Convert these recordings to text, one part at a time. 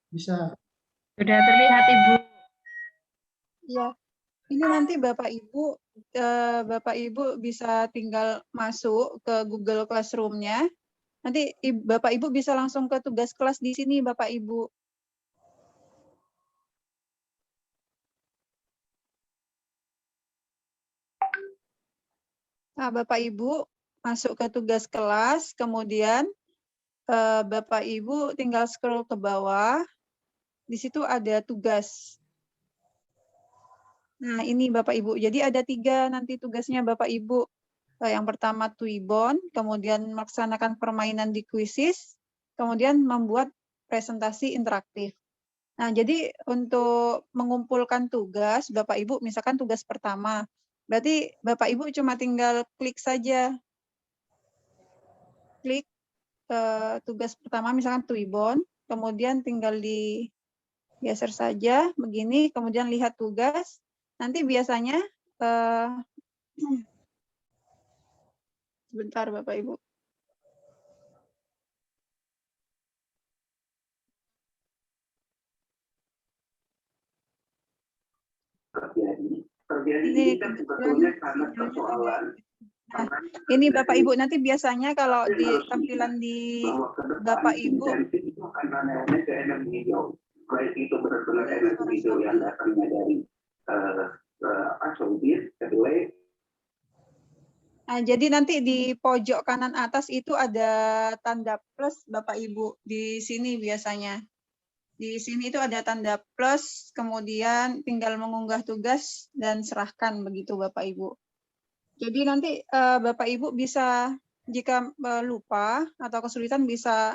Bisa. Sudah terlihat, Ibu. Ya, ini nanti Bapak Ibu bisa tinggal masuk ke Google Classroom-nya. Nanti Bapak Ibu bisa langsung ke tugas kelas di sini, Bapak Ibu. Nah, Bapak Ibu masuk ke tugas kelas, kemudian Bapak Ibu tinggal scroll ke bawah. Di situ ada tugas. Nah, ini Bapak Ibu. Jadi ada 3 nanti tugasnya Bapak Ibu. Yang pertama Twibbon, kemudian melaksanakan permainan di Quizizz, kemudian membuat presentasi interaktif. Nah, jadi untuk mengumpulkan tugas, Bapak Ibu, misalkan tugas pertama, berarti Bapak Ibu cuma tinggal klik saja. Klik tugas pertama, misalkan Twibbon, kemudian tinggal digeser saja, begini, kemudian lihat tugas. Nanti biasanya, sebentar Bapak Ibu. Ini kebetulan sinyalnya agak. Nah, ini Bapak Ibu, nanti biasanya kalau di tampilan di Bapak Ibu, baik itu benar-benar energi hijau yang datangnya dari Saudi, kedua. Nah, jadi nanti di pojok kanan atas itu ada tanda plus Bapak Ibu. Di sini biasanya. Di sini itu ada tanda plus, kemudian tinggal mengunggah tugas dan serahkan begitu Bapak Ibu. Jadi nanti Bapak Ibu bisa, jika lupa atau kesulitan bisa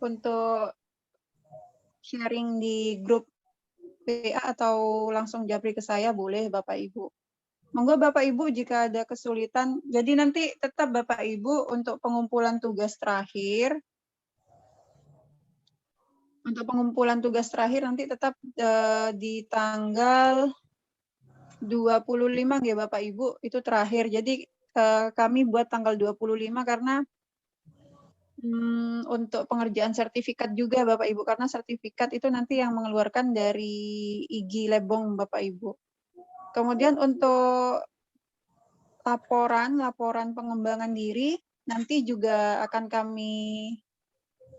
untuk sharing di grup WA atau langsung japri ke saya, boleh Bapak Ibu. Monggo Bapak Ibu jika ada kesulitan. Jadi nanti tetap Bapak Ibu untuk pengumpulan tugas terakhir. Untuk pengumpulan tugas terakhir nanti tetap di tanggal 25 ya Bapak Ibu, itu terakhir. Jadi kami buat tanggal 25 karena untuk pengerjaan sertifikat juga Bapak Ibu, karena sertifikat itu nanti yang mengeluarkan dari IGI Lebong Bapak Ibu. Kemudian untuk laporan pengembangan diri nanti juga akan kami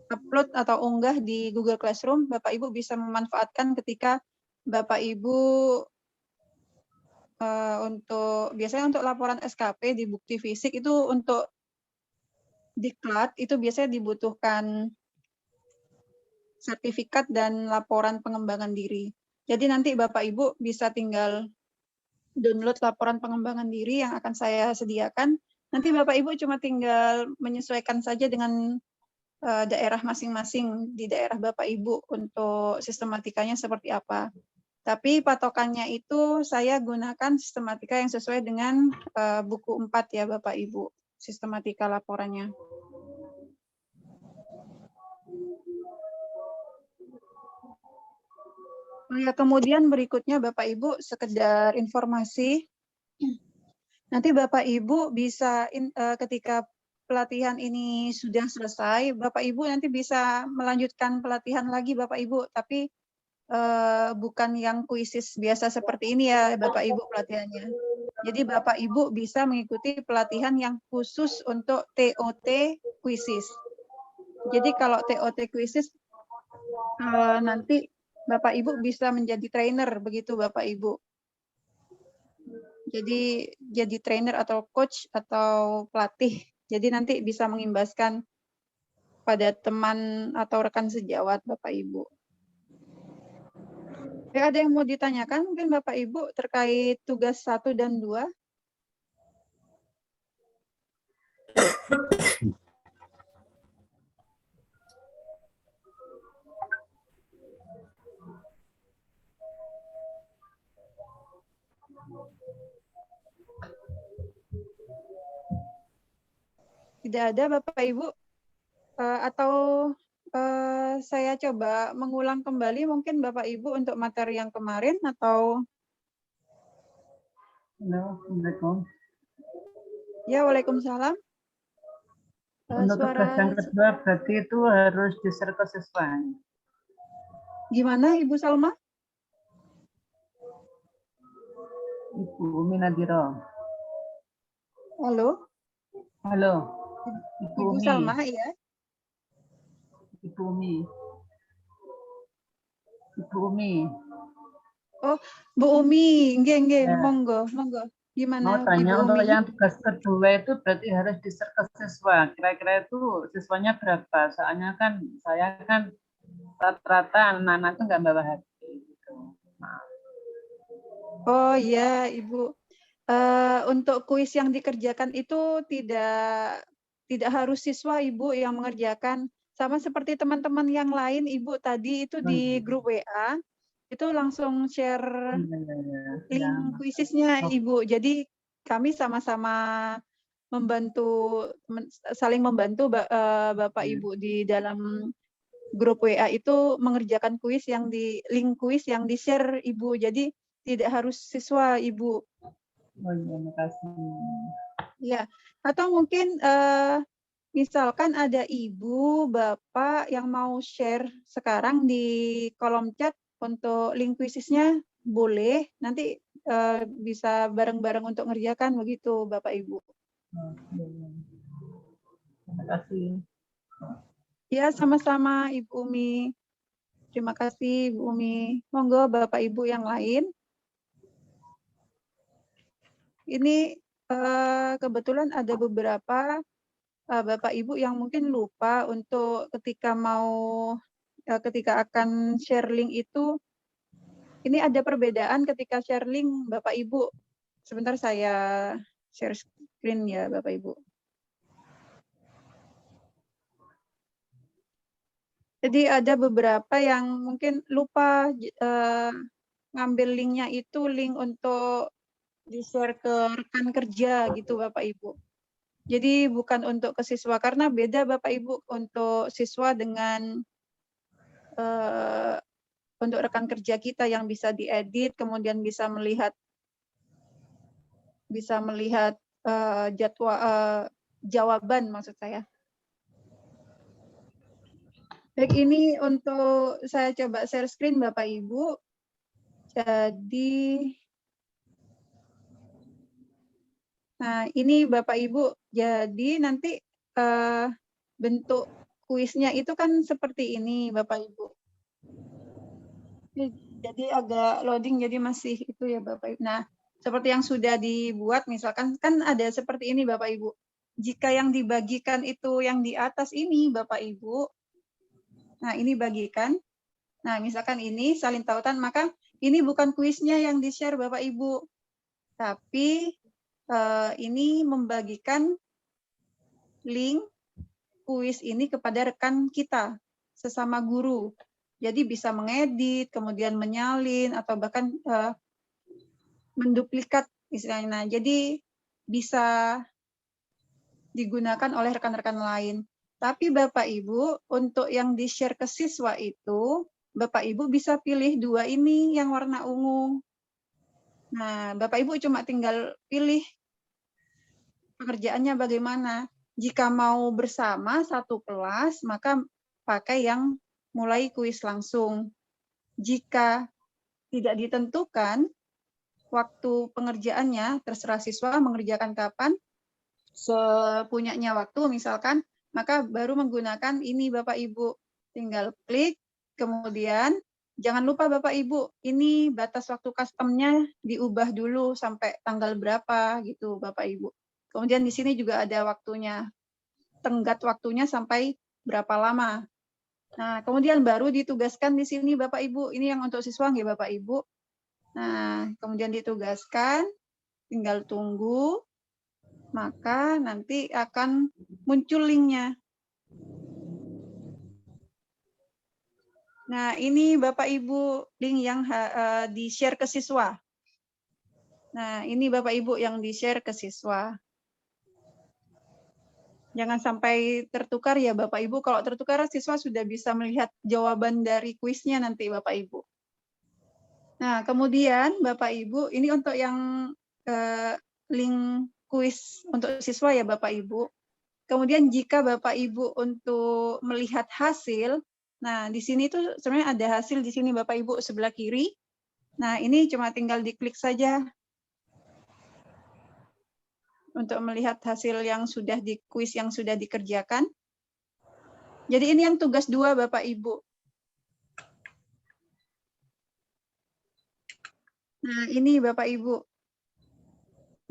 upload atau unggah di Google Classroom. Bapak Ibu bisa memanfaatkan ketika Bapak Ibu biasanya untuk laporan SKP di bukti fisik itu untuk diklat itu biasanya dibutuhkan sertifikat dan laporan pengembangan diri. Jadi nanti Bapak Ibu bisa tinggal download laporan pengembangan diri yang akan saya sediakan. Nanti Bapak Ibu cuma tinggal menyesuaikan saja dengan daerah masing-masing di daerah Bapak Ibu untuk sistematikanya seperti apa. Tapi patokannya itu saya gunakan sistematika yang sesuai dengan buku 4 ya Bapak Ibu, sistematika laporannya. Ya, kemudian berikutnya Bapak Ibu sekedar informasi. Nanti Bapak Ibu bisa ketika pelatihan ini sudah selesai, Bapak Ibu nanti bisa melanjutkan pelatihan lagi Bapak Ibu, tapi bukan yang kuisis biasa seperti ini ya Bapak Ibu pelatihannya. Jadi Bapak Ibu bisa mengikuti pelatihan yang khusus untuk TOT kuisis. Jadi kalau TOT kuisis nanti Bapak Ibu bisa menjadi trainer begitu Bapak Ibu. Jadi trainer atau coach atau pelatih. Jadi nanti bisa mengimbaskan pada teman atau rekan sejawat Bapak Ibu. Ada yang mau ditanyakan mungkin Bapak Ibu terkait tugas 1 dan 2? Tidak ada Bapak Ibu? Atau saya coba mengulang kembali mungkin Bapak Ibu untuk materi yang kemarin atau? Halo, Assalamualaikum. Ya, Waalaikumsalam. Untuk tugas Suara yang kedua berarti itu harus di-share ke siswanya. gimana Ibu Salma? Ibu Umi Nadiro. Halo, Halo, Ibu Ibu Umi. Salma ya. Ibu Umi. Ibu Umi. Oh, Bu Umi, nggih, Ya. monggo. Mau Gimana tanya Ibu untuk Umi? yang tugas kedua itu berarti harus di-share ke siswa. Kira-kira itu siswanya berapa? Soalnya kan saya kan rata-rata anak-anak itu nggak bawa HP gitu. Nah, Oh iya, Ibu. Untuk kuis yang dikerjakan itu tidak harus siswa Ibu yang mengerjakan. Sama seperti teman-teman yang lain, Ibu tadi itu di grup WA, itu langsung share ya. link kuisisnya Oke. Ibu. Jadi kami sama-sama membantu, saling membantu Bapak Ibu di dalam grup WA itu mengerjakan kuis yang link kuis yang di-share Ibu. Jadi tidak harus siswa Ibu. Oh iya, makasih. Ya, atau mungkin misalkan ada ibu, bapak yang mau share sekarang di kolom chat untuk link kuisisnya boleh. Nanti bisa bareng-bareng untuk ngerjakan begitu, Bapak Ibu. Oh, iya. Terima kasih. Ya, sama-sama Ibu Umi. Terima kasih Ibu Umi. Monggo Bapak Ibu yang lain. Ini kebetulan ada beberapa Bapak Ibu yang mungkin lupa untuk ketika akan share link itu, ini ada perbedaan ketika share link Bapak Ibu. Sebentar saya share screen ya Bapak Ibu. Jadi ada beberapa yang mungkin lupa ngambil linknya itu link untuk di-share ke rekan kerja gitu Bapak Ibu. Jadi bukan untuk ke siswa karena beda Bapak Ibu untuk siswa dengan untuk rekan kerja kita yang bisa diedit, kemudian bisa melihat jadwal jawaban maksud saya. Baik, ini untuk saya coba share screen Bapak Ibu. Jadi, nah ini Bapak Ibu. Jadi nanti bentuk kuisnya itu kan seperti ini Bapak Ibu. Jadi agak loading, jadi masih itu ya Bapak Ibu. Nah, seperti yang sudah dibuat, misalkan kan ada seperti ini Bapak Ibu. Jika yang dibagikan itu yang di atas ini Bapak Ibu, nah ini bagikan. Nah, misalkan ini salin tautan, maka ini bukan kuisnya yang di-share Bapak Ibu, tapi ini membagikan link kuis ini kepada rekan kita, sesama guru. Jadi bisa mengedit, kemudian menyalin, atau bahkan menduplikat istilahnya. Nah, jadi bisa digunakan oleh rekan-rekan lain. Tapi Bapak Ibu, untuk yang di-share ke siswa itu, Bapak Ibu bisa pilih dua ini yang warna ungu. Nah, Bapak Ibu cuma tinggal pilih pekerjaannya bagaimana. Jika mau bersama satu kelas, maka pakai yang mulai kuis langsung. Jika tidak ditentukan waktu pengerjaannya, terserah siswa mengerjakan kapan, sepunyanya waktu misalkan, maka baru menggunakan ini Bapak Ibu. Tinggal klik, kemudian jangan lupa Bapak Ibu, ini batas waktu customnya diubah dulu sampai tanggal berapa gitu Bapak Ibu. Kemudian di sini juga ada waktunya, tenggat waktunya sampai berapa lama. Nah, kemudian baru ditugaskan di sini Bapak Ibu, ini yang untuk siswa nggih Bapak Ibu. Nah, kemudian ditugaskan, tinggal tunggu, maka nanti akan muncul linknya. Nah, ini Bapak Ibu link yang di-share ke siswa. Nah, ini Bapak Ibu yang di-share ke siswa. Jangan sampai tertukar ya Bapak Ibu. Kalau tertukar siswa sudah bisa melihat jawaban dari kuisnya nanti Bapak Ibu. Nah, kemudian Bapak Ibu, ini untuk yang link kuis untuk siswa ya Bapak Ibu. Kemudian jika Bapak Ibu untuk melihat hasil, nah di sini tuh sebenarnya ada hasil di sini Bapak Ibu sebelah kiri. Nah ini cuma tinggal diklik saja untuk melihat hasil yang sudah di kuis yang sudah dikerjakan. Jadi ini yang tugas 2 Bapak Ibu. Nah ini Bapak Ibu.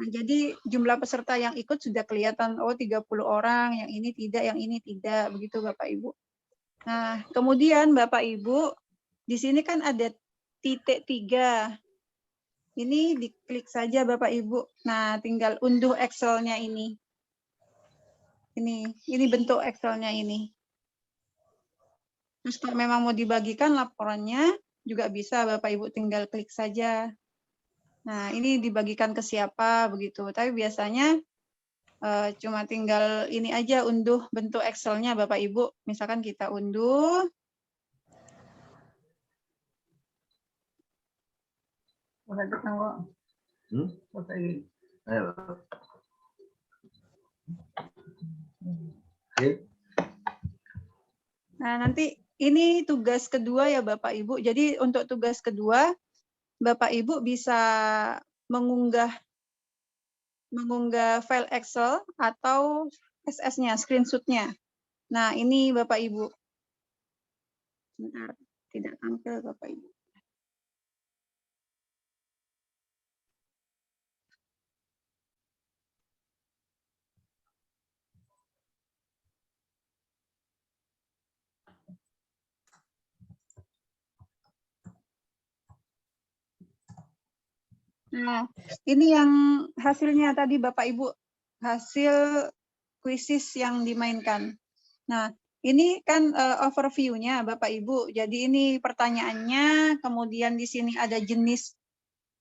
Nah, jadi jumlah peserta yang ikut sudah kelihatan, oh 30 orang, yang ini tidak, begitu Bapak Ibu. Nah, kemudian Bapak Ibu, di sini kan ada titik 3. Ini diklik saja Bapak Ibu. Nah, tinggal unduh Excel-nya ini. Ini bentuk Excel-nya ini. Terus kalau memang mau dibagikan laporannya, juga bisa Bapak Ibu tinggal klik saja. Nah, ini dibagikan ke siapa begitu. Tapi biasanya cuma tinggal ini aja unduh bentuk Excel-nya Bapak Ibu. Misalkan kita unduh. Nah, nanti ini tugas kedua ya Bapak Ibu. Jadi untuk tugas kedua, Bapak Ibu bisa mengunggah file Excel atau SS-nya, screenshot-nya. Nah, ini Bapak Ibu. Bentar, tidak tampil Bapak Ibu. Nah, ini yang hasilnya tadi Bapak Ibu, hasil kuisis yang dimainkan. Nah, ini kan overview-nya Bapak Ibu. Jadi ini pertanyaannya, kemudian di sini ada jenis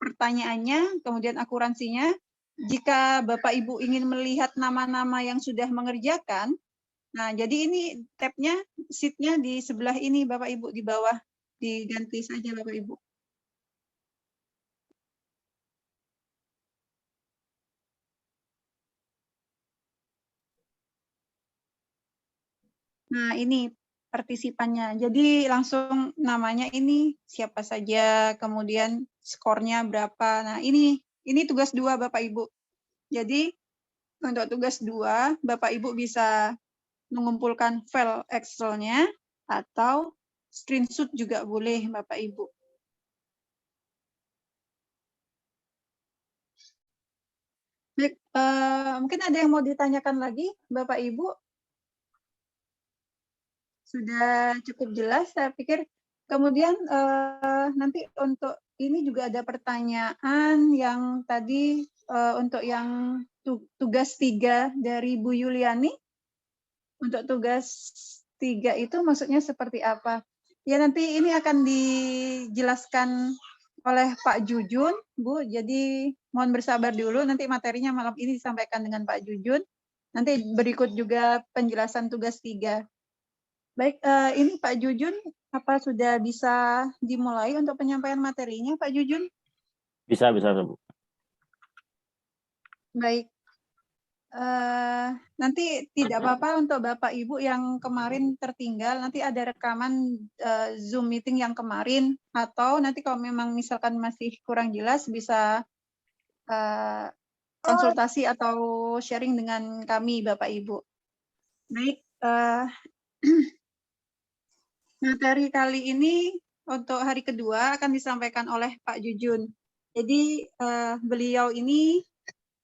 pertanyaannya, kemudian akuransinya. Jika Bapak Ibu ingin melihat nama-nama yang sudah mengerjakan, nah jadi ini tab-nya, sheet-nya di sebelah ini Bapak Ibu, di bawah. Diganti saja Bapak Ibu. Nah, ini partisipannya. Jadi langsung namanya ini siapa saja, kemudian skornya berapa. Nah, ini tugas 2 Bapak Ibu. Jadi untuk tugas 2, Bapak Ibu bisa mengumpulkan file Excel-nya atau screenshot juga boleh Bapak Ibu. Baik, mungkin ada yang mau ditanyakan lagi Bapak Ibu? Sudah cukup jelas, saya pikir. Kemudian nanti untuk ini juga ada pertanyaan yang tadi untuk yang tugas 3 dari Bu Yuliani. Untuk tugas 3 itu maksudnya seperti apa? Ya nanti ini akan dijelaskan oleh Pak Jujun, Bu. Jadi mohon bersabar dulu, nanti materinya malam ini disampaikan dengan Pak Jujun. Nanti berikut juga penjelasan tugas 3. Baik, ini Pak Jujun, apa sudah bisa dimulai untuk penyampaian materinya, Pak Jujun? Bisa, Bu. Baik. Nanti tidak apa-apa untuk Bapak Ibu yang kemarin tertinggal, nanti ada rekaman Zoom meeting yang kemarin, atau nanti kalau memang misalkan masih kurang jelas, bisa konsultasi atau sharing dengan kami, Bapak Ibu. Baik, materi kali ini untuk hari kedua akan disampaikan oleh Pak Jujun. Jadi beliau ini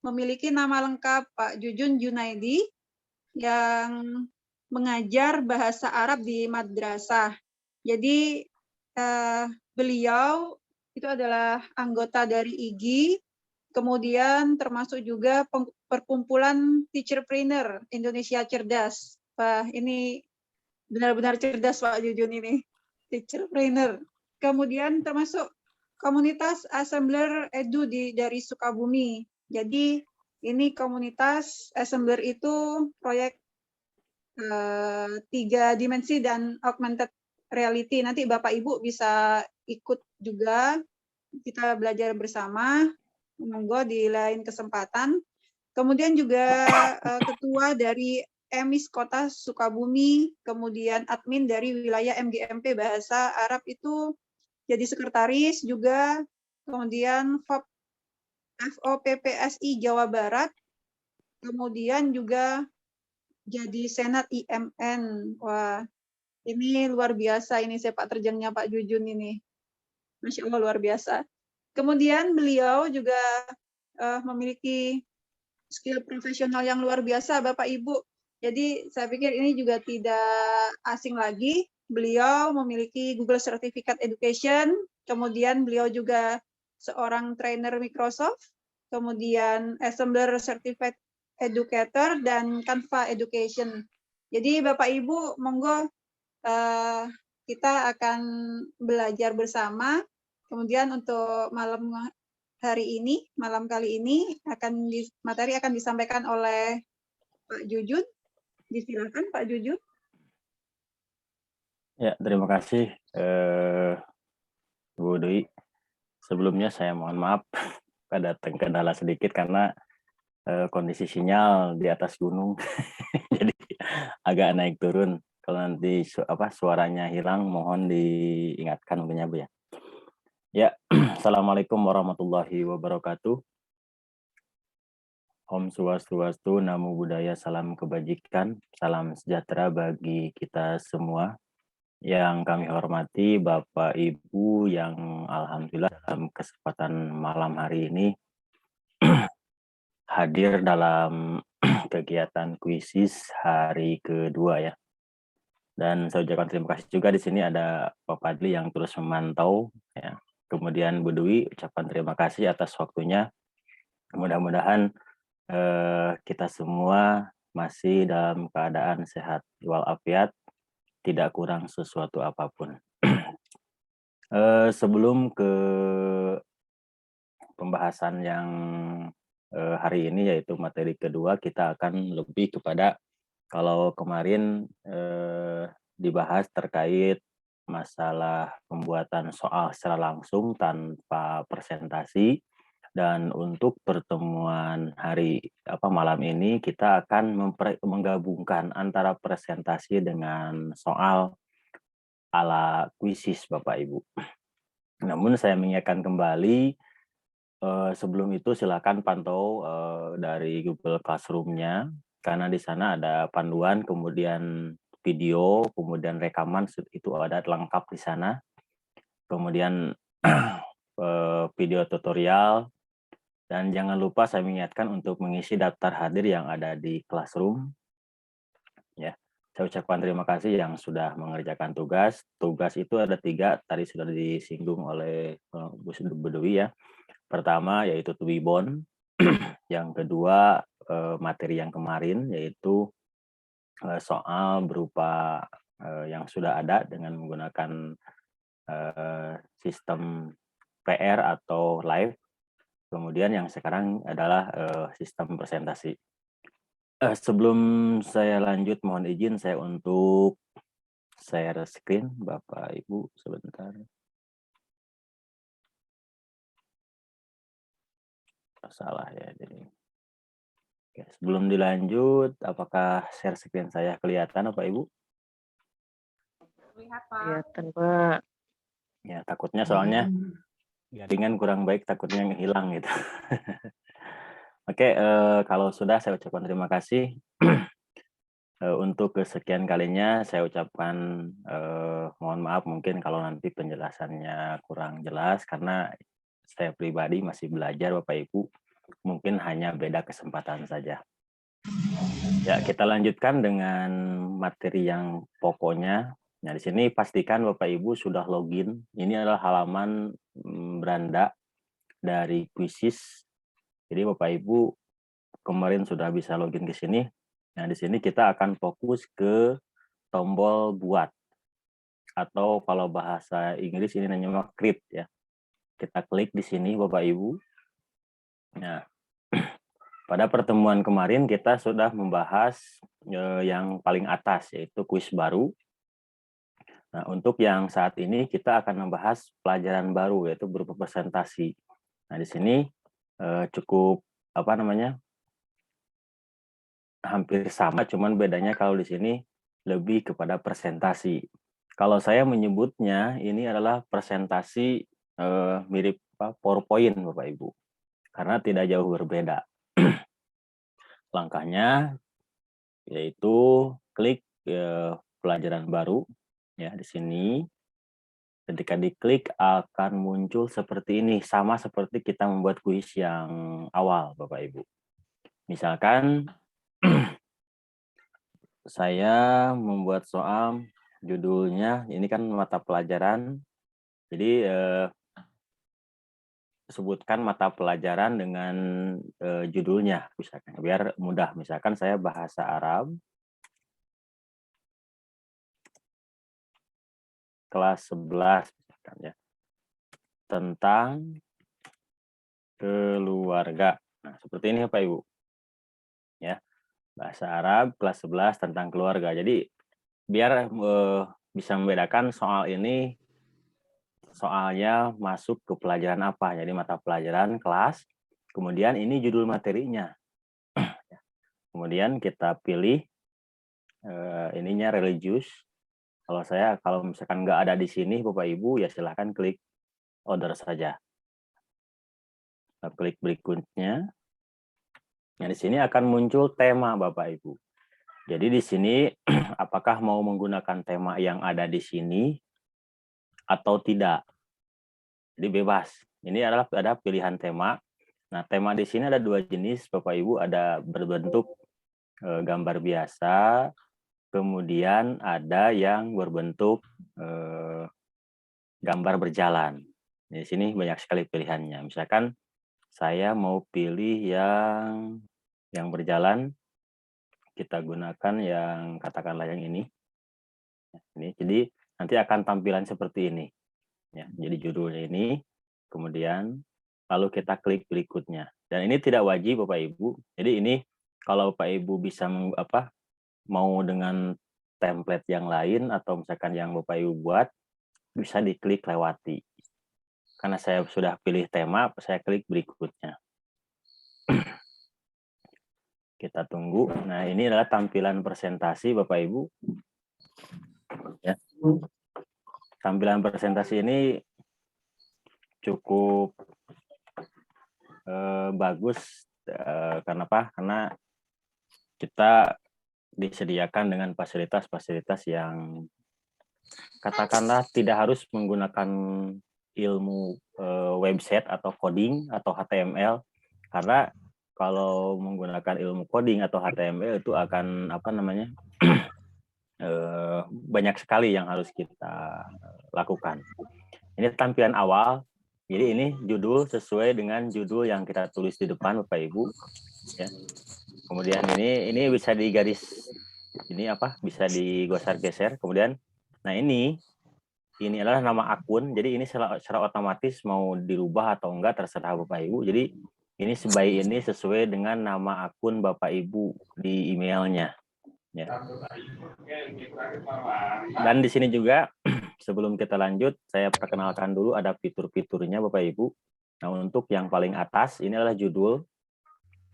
memiliki nama lengkap Pak Jujun Junaidi yang mengajar bahasa Arab di madrasah. Jadi beliau itu adalah anggota dari IGI, kemudian termasuk juga perkumpulan Teacherpreneur Indonesia Cerdas. Wah, ini benar-benar cerdas Pak Jujun ini, Teacherpreneur. Kemudian termasuk komunitas Assembler Edu dari Sukabumi. Jadi ini komunitas Assembler itu proyek 3 dimensi dan augmented reality. Nanti Bapak Ibu bisa ikut juga, kita belajar bersama, monggo di lain kesempatan. Kemudian juga ketua dari Emis Kota Sukabumi, kemudian admin dari wilayah MGMP Bahasa Arab itu jadi sekretaris juga, kemudian FOPPSI Jawa Barat, kemudian juga jadi Senat IMN. Wah, ini luar biasa ini sepak terjangnya Pak Jujun ini. Masya Allah luar biasa. Kemudian beliau juga memiliki skill profesional yang luar biasa Bapak Ibu. Jadi saya pikir ini juga tidak asing lagi. Beliau memiliki Google Certificate Education, kemudian beliau juga seorang trainer Microsoft, kemudian Assembler Certified Educator, dan Canva Education. Jadi Bapak Ibu, monggo kita akan belajar bersama. Kemudian untuk malam kali ini materi akan disampaikan oleh Pak Jujun. Disilakan Pak Jujun. Ya, terima kasih Bu Dwi. Sebelumnya saya mohon maaf ada kendala sedikit karena kondisi sinyal di atas gunung, jadi agak naik turun. Kalau nanti suaranya hilang, mohon diingatkan tentunya Bu ya. Ya, Assalamualaikum warahmatullahi wabarakatuh. Om Swastiastu, Namo Buddhaya, salam kebajikan, salam sejahtera bagi kita semua. Yang kami hormati Bapak Ibu yang alhamdulillah dalam kesempatan malam hari ini hadir dalam kegiatan kuisis hari kedua ya. Dan saya ucapkan terima kasih juga di sini ada Pak Padli yang terus memantau ya. Kemudian Bu Dwi ucapkan terima kasih atas waktunya. Mudah-mudahan kita semua masih dalam keadaan sehat walafiat, tidak kurang sesuatu apapun. Sebelum ke pembahasan yang hari ini yaitu materi kedua, kita akan lebih kepada kalau kemarin dibahas terkait masalah pembuatan soal secara langsung tanpa presentasi. Dan untuk pertemuan malam ini kita akan menggabungkan antara presentasi dengan soal ala kuisis Bapak Ibu. Namun saya mengingatkan kembali sebelum itu silakan pantau dari Google Classroom-nya karena di sana ada panduan, kemudian video, kemudian rekaman itu ada lengkap di sana. Kemudian video tutorial. Dan jangan lupa saya mengingatkan untuk mengisi daftar hadir yang ada di Classroom. Ya, saya ucapkan terima kasih yang sudah mengerjakan tugas. Tugas itu ada 3, tadi sudah disinggung oleh Bu Dwi ya. Pertama yaitu to be born. Yang kedua materi yang kemarin yaitu soal berupa yang sudah ada dengan menggunakan sistem PR atau live. Kemudian yang sekarang adalah sistem presentasi. Sebelum saya lanjut, mohon izin saya untuk share screen, Bapak Ibu, sebentar. Salah ya, jadi. Oke, sebelum dilanjut, apakah share screen saya kelihatan, Bapak Ibu? Kelihatan, Pak. Ya, takutnya soalnya jaringan kurang baik, takutnya hilang gitu. Oke, kalau sudah saya ucapkan terima kasih. Untuk kesekian kalinya saya ucapkan mohon maaf mungkin kalau nanti penjelasannya kurang jelas karena saya pribadi masih belajar Bapak Ibu, mungkin hanya beda kesempatan saja. Ya, kita lanjutkan dengan materi yang pokoknya. Nah, di sini pastikan Bapak Ibu sudah login. Ini adalah halaman beranda dari kuisis. Jadi Bapak Ibu kemarin sudah bisa login ke sini. Nah, di sini kita akan fokus ke tombol buat. Atau kalau bahasa Inggris ini namanya create ya. Kita klik di sini Bapak Ibu. Nah, pada pertemuan kemarin kita sudah membahas yang paling atas yaitu kuis baru. Nah, untuk yang saat ini kita akan membahas pelajaran baru yaitu berupa presentasi. Nah, di sini cukup hampir sama, cuman bedanya kalau di sini lebih kepada presentasi. Kalau saya menyebutnya ini adalah presentasi mirip PowerPoint, Bapak Ibu, karena tidak jauh berbeda. Langkahnya yaitu klik pelajaran baru ya di sini. Ketika diklik akan muncul seperti ini, sama seperti kita membuat kuis yang awal, Bapak Ibu. Misalkan saya membuat soal judulnya, ini kan mata pelajaran, jadi sebutkan mata pelajaran dengan judulnya, misalkan biar mudah. Misalkan saya bahasa Arab, kelas 11, misalkan ya, tentang keluarga. Nah, seperti ini Bapak Ibu. Ya, bahasa Arab kelas 11 tentang keluarga. Jadi biar bisa membedakan soal ini soalnya masuk ke pelajaran apa. Jadi mata pelajaran kelas, kemudian ini judul materinya. Kemudian kita pilih ininya religius. Kalau misalkan nggak ada di sini Bapak Ibu, ya silahkan klik order saja. Klik berikutnya. Nah, di sini akan muncul tema Bapak Ibu. Jadi di sini apakah mau menggunakan tema yang ada di sini atau tidak. Jadi bebas. Ini adalah ada pilihan tema. Nah, tema di sini ada dua jenis Bapak Ibu, ada berbentuk gambar biasa, kemudian ada yang berbentuk gambar berjalan. Di sini banyak sekali pilihannya. Misalkan saya mau pilih yang berjalan, kita gunakan yang katakanlah yang ini. Jadi nanti akan tampilan seperti ini. Ya, jadi judulnya ini, kemudian lalu kita klik berikutnya. Dan ini tidak wajib Bapak Ibu. Jadi ini kalau Bapak Ibu bisa mau dengan template yang lain atau misalkan yang Bapak Ibu buat, bisa diklik lewati. Karena saya sudah pilih tema, saya klik berikutnya. Kita tunggu. Nah, ini adalah tampilan presentasi Bapak Ibu. Ya. Tampilan presentasi ini cukup bagus. Karena apa? Karena kita disediakan dengan fasilitas-fasilitas yang katakanlah tidak harus menggunakan ilmu website atau coding atau HTML, karena kalau menggunakan ilmu coding atau HTML itu akan banyak sekali yang harus kita lakukan. Ini tampilan awal, jadi ini judul sesuai dengan judul yang kita tulis di depan Bapak Ibu. Ya. Kemudian ini bisa digaris, bisa digeser-geser. Kemudian, nah ini adalah nama akun. Jadi ini secara otomatis mau dirubah atau enggak terserah Bapak Ibu. Jadi ini sesuai dengan nama akun Bapak Ibu di emailnya. Ya. Dan di sini juga sebelum kita lanjut, saya perkenalkan dulu ada fitur-fiturnya Bapak Ibu. Nah, untuk yang paling atas ini adalah judul.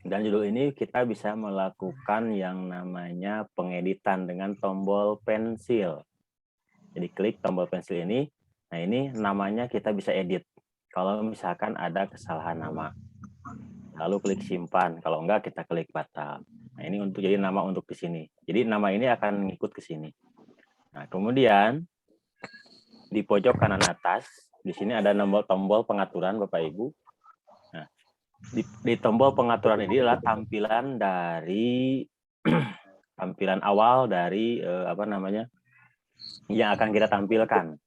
Dan judul ini kita bisa melakukan yang namanya pengeditan dengan tombol pensil. Jadi klik tombol pensil ini. Nah, ini namanya kita bisa edit. Kalau misalkan ada kesalahan nama. Lalu klik simpan. Kalau enggak kita klik batal. Nah, ini untuk jadi nama untuk di sini. Jadi nama ini akan ngikut ke sini. Nah, kemudian di pojok kanan atas, di sini ada tombol pengaturan Bapak Ibu. Nah, di tombol pengaturan ini adalah tampilan dari tampilan awal dari yang akan kita tampilkan.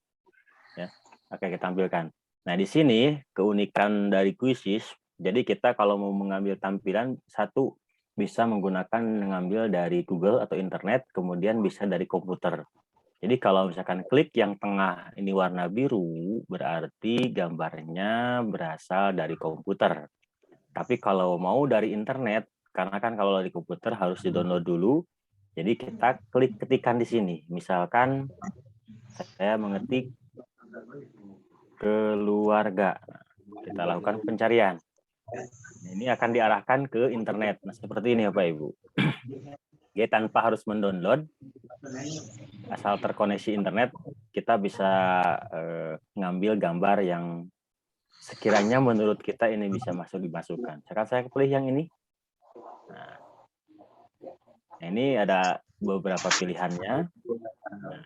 Ya, akan kita tampilkan. Nah, di sini keunikan dari Quizizz, jadi kita kalau mau mengambil tampilan, satu bisa mengambil dari Google atau internet, kemudian bisa dari komputer. Jadi kalau misalkan klik yang tengah ini warna biru, berarti gambarnya berasal dari komputer. Tapi kalau mau dari internet, karena kan kalau dari komputer harus di-download dulu, jadi kita ketikan di sini. Misalkan saya mengetik keluarga, kita lakukan pencarian. Ini akan diarahkan ke internet. Nah, seperti ini Bapak Ibu. Jadi tanpa harus mendownload, asal terkoneksi internet, kita bisa ngambil gambar yang sekiranya menurut kita ini bisa dimasukkan. Sekarang saya pilih yang ini. Nah, ini ada beberapa pilihannya. Nah,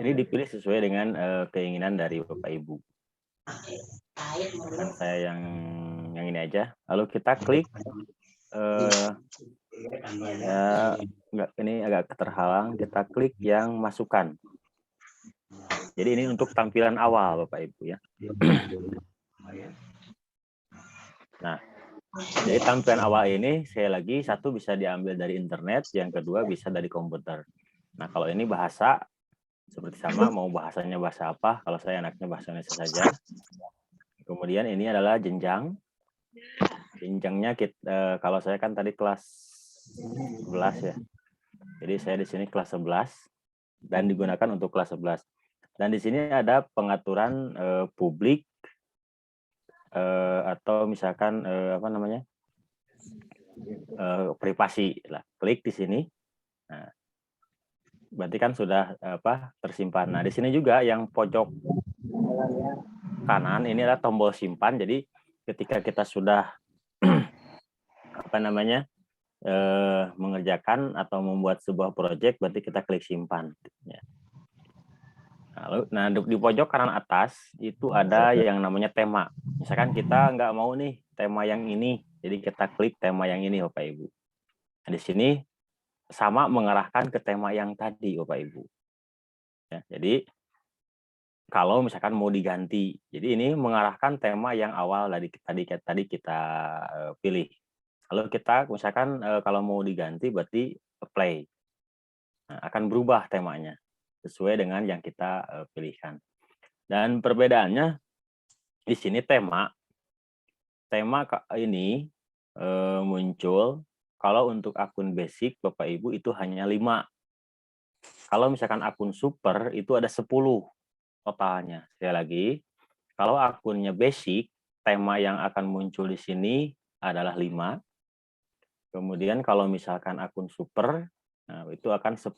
ini dipilih sesuai dengan keinginan dari Bapak Ibu. Kan saya yang ini aja. Lalu kita klik. Ya, ini agak terhalang. Kita klik yang masukkan. Jadi ini untuk tampilan awal, Bapak Ibu ya. Nah, jadi tampilan awal ini saya lagi satu bisa diambil dari internet, yang kedua bisa dari komputer. Nah, kalau ini bahasa seperti sama, mau bahasanya bahasa apa? Kalau saya anaknya bahasa Indonesia saja. Kemudian ini adalah jenjang. Jenjangnya kita, kalau saya kan tadi kelas 11 ya. Jadi saya di sini kelas 11 dan digunakan untuk kelas 11. Dan di sini ada pengaturan publik atau misalkan apa namanya? Privasi lah. Klik di sini. Nah, berarti kan sudah tersimpan. Nah, di sini juga yang pojok kanan ini adalah tombol simpan. Jadi ketika kita sudah apa namanya? Mengerjakan atau membuat sebuah proyek, berarti kita klik simpan. Lalu, nah di pojok kanan atas itu ada yang namanya tema. Misalkan kita nggak mau nih tema yang ini, jadi kita klik tema yang ini, Bapak Ibu. Nah, di sini sama mengarahkan ke tema yang tadi, Bapak Ibu. Ya, jadi kalau misalkan mau diganti, jadi ini mengarahkan tema yang awal tadi kita pilih. Lalu kita misalkan kalau mau diganti berarti play. Nah, akan berubah temanya sesuai dengan yang kita pilihkan. Dan perbedaannya di sini tema ini muncul kalau untuk akun basic Bapak Ibu itu hanya 5. Kalau misalkan akun super itu ada 10 totalnya. Sekali lagi, kalau akunnya basic, tema yang akan muncul di sini adalah 5. Kemudian kalau misalkan akun super, nah itu akan 10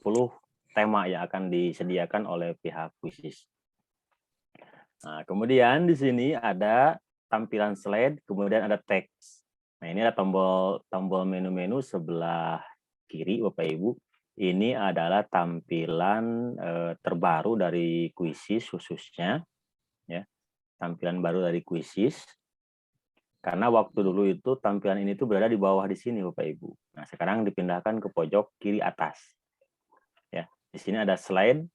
tema yang akan disediakan oleh pihak Quizizz. Nah, kemudian di sini ada tampilan slide, kemudian ada teks. Nah, ini ada tombol menu-menu sebelah kiri, Bapak Ibu. Ini adalah tampilan terbaru dari Quizizz khususnya, ya. Tampilan baru dari Quizizz. Karena waktu dulu itu tampilan ini tuh berada di bawah di sini, Bapak Ibu. Nah, sekarang dipindahkan ke pojok kiri atas. Ya, di sini ada slide,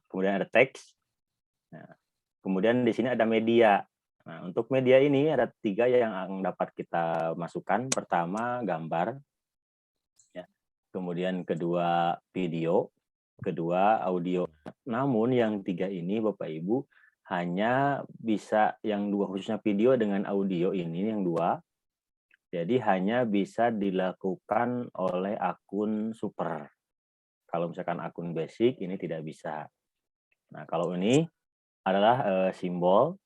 kemudian ada teks. Nah, kemudian di sini ada media. Nah, untuk media ini ada 3 yang dapat kita masukkan. Pertama, gambar. Ya. Kemudian kedua, video. Kedua, audio. Namun yang 3 ini, Bapak Ibu, hanya bisa yang 2 khususnya video dengan audio ini yang 2. Jadi hanya bisa dilakukan oleh akun super. Kalau misalkan akun basic ini tidak bisa. Nah, kalau ini adalah simbol.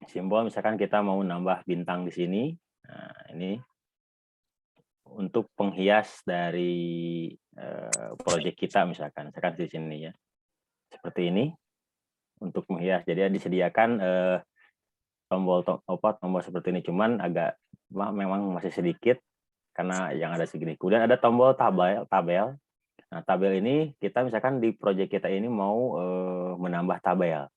Simbol misalkan kita mau nambah bintang di sini. Nah, ini untuk penghias dari proyek kita misalkan di sini ya. Seperti ini. Untuk menghias. Jadi disediakan tombol seperti ini, cuman memang masih sedikit karena yang ada segini. Kemudian ada tombol tabel. Nah, tabel ini kita misalkan di proyek kita ini mau menambah tabel.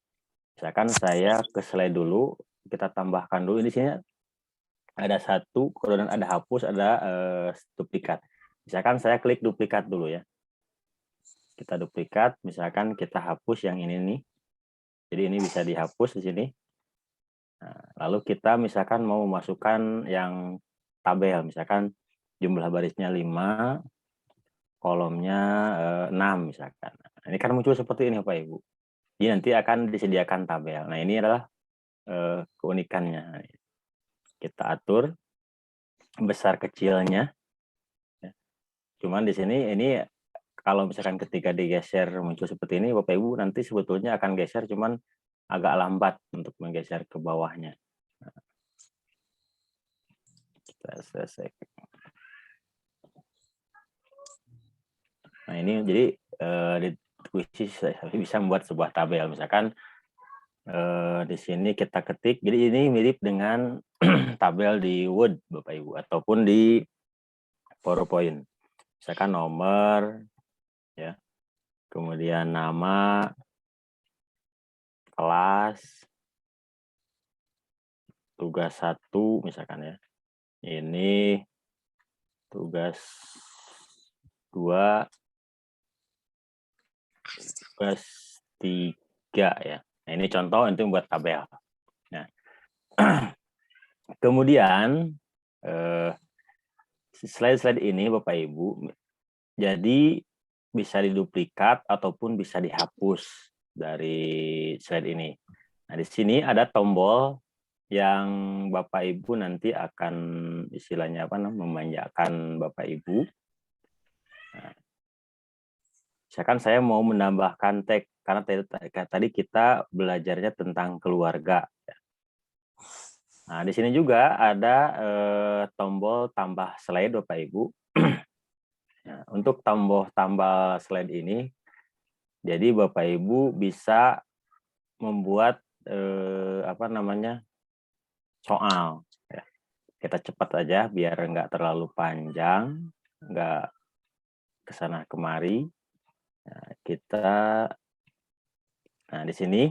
Misalkan saya ke slide dulu, kita tambahkan dulu. Di sini ada 1, kemudian ada hapus, ada duplikat. Misalkan saya klik duplikat dulu ya. Kita duplikat, misalkan kita hapus yang ini nih. Jadi ini bisa dihapus di sini. Nah, lalu kita misalkan mau memasukkan yang tabel, misalkan jumlah barisnya 5, kolomnya 6 misalkan. Nah, ini kan muncul seperti ini Bapak Ibu. Jadi nanti akan disediakan tabel. Nah, ini adalah keunikannya. Kita atur besar kecilnya. Cuman di sini ini kalau misalkan ketika digeser muncul seperti ini, Bapak Ibu nanti sebetulnya akan geser, cuman agak lambat untuk menggeser ke bawahnya. Nah, kita selesai. Nah, ini jadi di kuisis saya bisa membuat sebuah tabel. Misalkan di sini kita ketik, jadi ini mirip dengan tabel di Word, Bapak Ibu, ataupun di PowerPoint. Misalkan nomor, ya, kemudian nama, kelas, tugas 1, misalkan ya. Ini tugas 2, tugas 3 ya. Nah, ini contoh untuk buat tabel. Nah, kemudian slide-slide ini Bapak Ibu jadi bisa diduplikat ataupun bisa dihapus dari slide ini. Nah, di sini ada tombol yang Bapak Ibu nanti akan istilahnya apa namanya, memanjakan Bapak Ibu. Nah, misalkan saya mau menambahkan tag karena tadi kita belajarnya tentang keluarga. Nah, di sini juga ada tombol tambah slide Bapak Ibu. Nah, untuk tambah slide ini, jadi Bapak Ibu bisa membuat apa namanya soal. Ya. Kita cepat aja biar nggak terlalu panjang, nggak kesana kemari. Nah, nah di sini,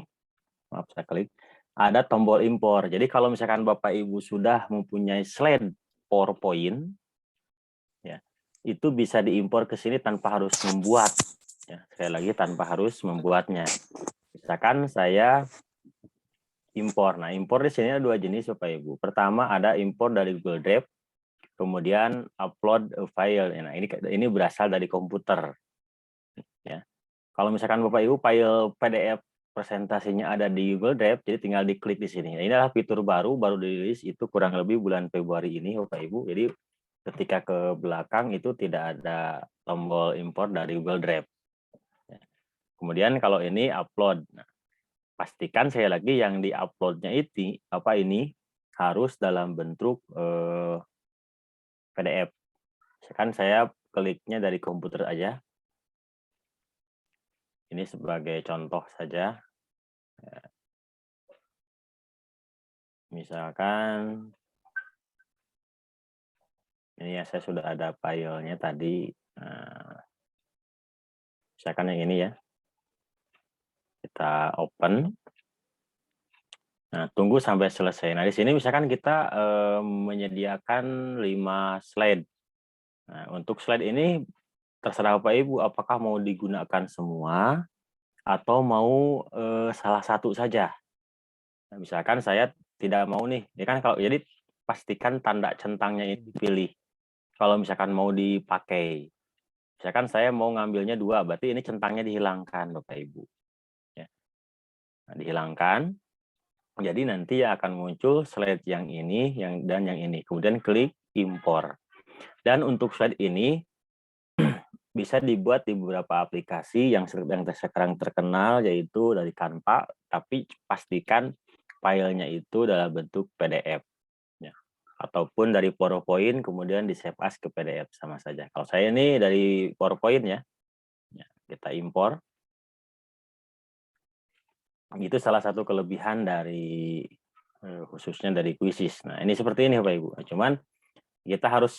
maaf saya klik, ada tombol impor. Jadi kalau misalkan Bapak Ibu sudah mempunyai slide PowerPoint, ya, itu bisa diimpor ke sini tanpa harus membuat. Ya, sekali lagi tanpa harus membuatnya. Misalkan saya impor. Nah, impor di sini ada 2 jenis Bapak Ibu. Pertama ada impor dari Google Drive, kemudian upload a file. Nah, ini berasal dari komputer. Ya. Kalau misalkan Bapak Ibu file PDF presentasinya ada di Google Drive, jadi tinggal diklik di sini. Nah, ini adalah fitur baru dirilis itu kurang lebih bulan Februari ini Bapak Ibu. Jadi ketika ke belakang itu tidak ada tombol impor dari Google Drive. Kemudian kalau ini upload. Nah, pastikan saya lagi yang di-uploadnya ini harus dalam bentuk PDF. Misalkan saya kliknya dari komputer aja. Ini sebagai contoh saja. Misalkan ini ya saya sudah ada filenya tadi. Nah, misalkan yang ini ya. Kita open. Nah, tunggu sampai selesai. Nah, di sini misalkan kita menyediakan 5 slide. Nah, untuk slide ini terserah Bapak Ibu apakah mau digunakan semua atau mau salah satu saja. Nah, misalkan saya tidak mau nih, ya kan kalau jadi pastikan tanda centangnya ini dipilih. Kalau misalkan mau dipakai, misalkan saya mau ngambilnya 2, berarti ini centangnya dihilangkan Bapak Ibu. Ya. Nah, dihilangkan. Jadi nanti akan muncul slide yang ini dan yang ini. Kemudian klik impor. Dan untuk slide ini bisa dibuat di beberapa aplikasi yang sekarang terkenal yaitu dari Canva, tapi pastikan filenya itu dalam bentuk PDF. Ya. Ataupun dari PowerPoint kemudian di save as ke PDF sama saja. Kalau saya ini dari PowerPoint ya, kita impor. Itu salah satu kelebihan dari khususnya dari Quizzes. Nah, ini seperti ini Bapak Ibu. Cuman kita harus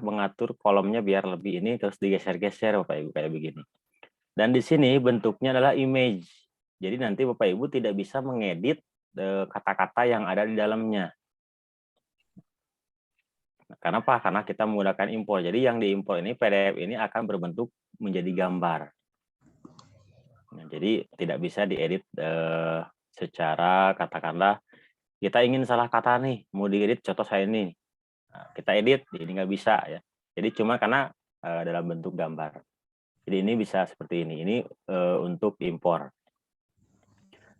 mengatur kolomnya biar lebih ini terus digeser-geser Bapak Ibu kayak begini. Dan di sini bentuknya adalah image. Jadi nanti Bapak Ibu tidak bisa mengedit kata-kata yang ada di dalamnya. Karena apa? Karena kita menggunakan impor. Jadi yang diimpor ini PDF ini akan berbentuk menjadi gambar. Nah, jadi tidak bisa diedit secara katakanlah kita ingin salah kata nih, mau diedit contoh saya ini. Nah, kita edit, ini nggak bisa ya. Jadi cuma karena dalam bentuk gambar. Jadi ini bisa seperti ini. Ini untuk impor.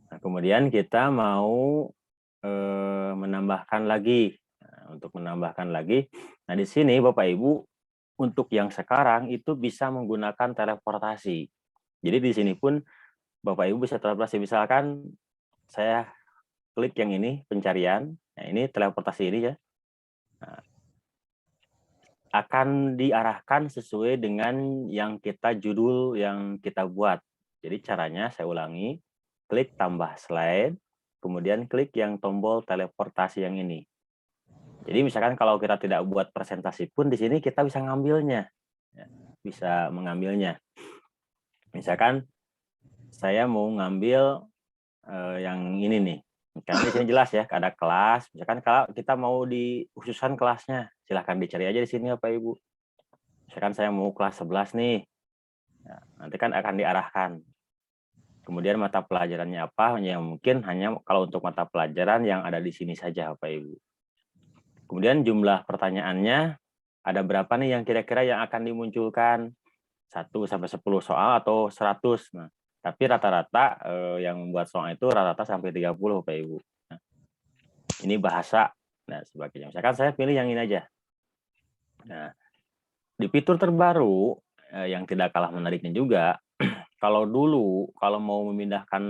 Nah, kemudian kita mau menambahkan lagi. Nah, untuk menambahkan lagi, nah di sini Bapak Ibu untuk yang sekarang itu bisa menggunakan teleportasi. Jadi di sini pun Bapak Ibu bisa teleportasi. Misalkan saya klik yang ini pencarian, nah ini teleportasi ini ya. Nah, akan diarahkan sesuai dengan yang kita judul yang kita buat. Jadi caranya saya ulangi, klik tambah slide, kemudian klik yang tombol teleportasi yang ini. Jadi misalkan kalau kita tidak buat presentasi pun di sini kita bisa ngambilnya, bisa mengambilnya. Misalkan saya mau ngambil yang ini nih. Karena di sini jelas ya, ada kelas. Misalkan kalau kita mau di khususan kelasnya, silahkan dicari aja di sini Bapak Ibu. Misalkan saya mau kelas 11 nih, nah, nanti kan akan diarahkan. Kemudian mata pelajarannya apa, ya mungkin hanya kalau untuk mata pelajaran yang ada di sini saja Bapak Ibu. Kemudian jumlah pertanyaannya, ada berapa nih yang kira-kira yang akan dimunculkan? 1-10 soal atau 100. Nah, tapi rata-rata yang membuat soal itu rata-rata sampai 30 Bapak Ibu. Nah, ini bahasa dan sebagainya. Misalkan saya pilih yang ini aja. Nah, di fitur terbaru yang tidak kalah menariknya juga, kalau dulu kalau mau memindahkan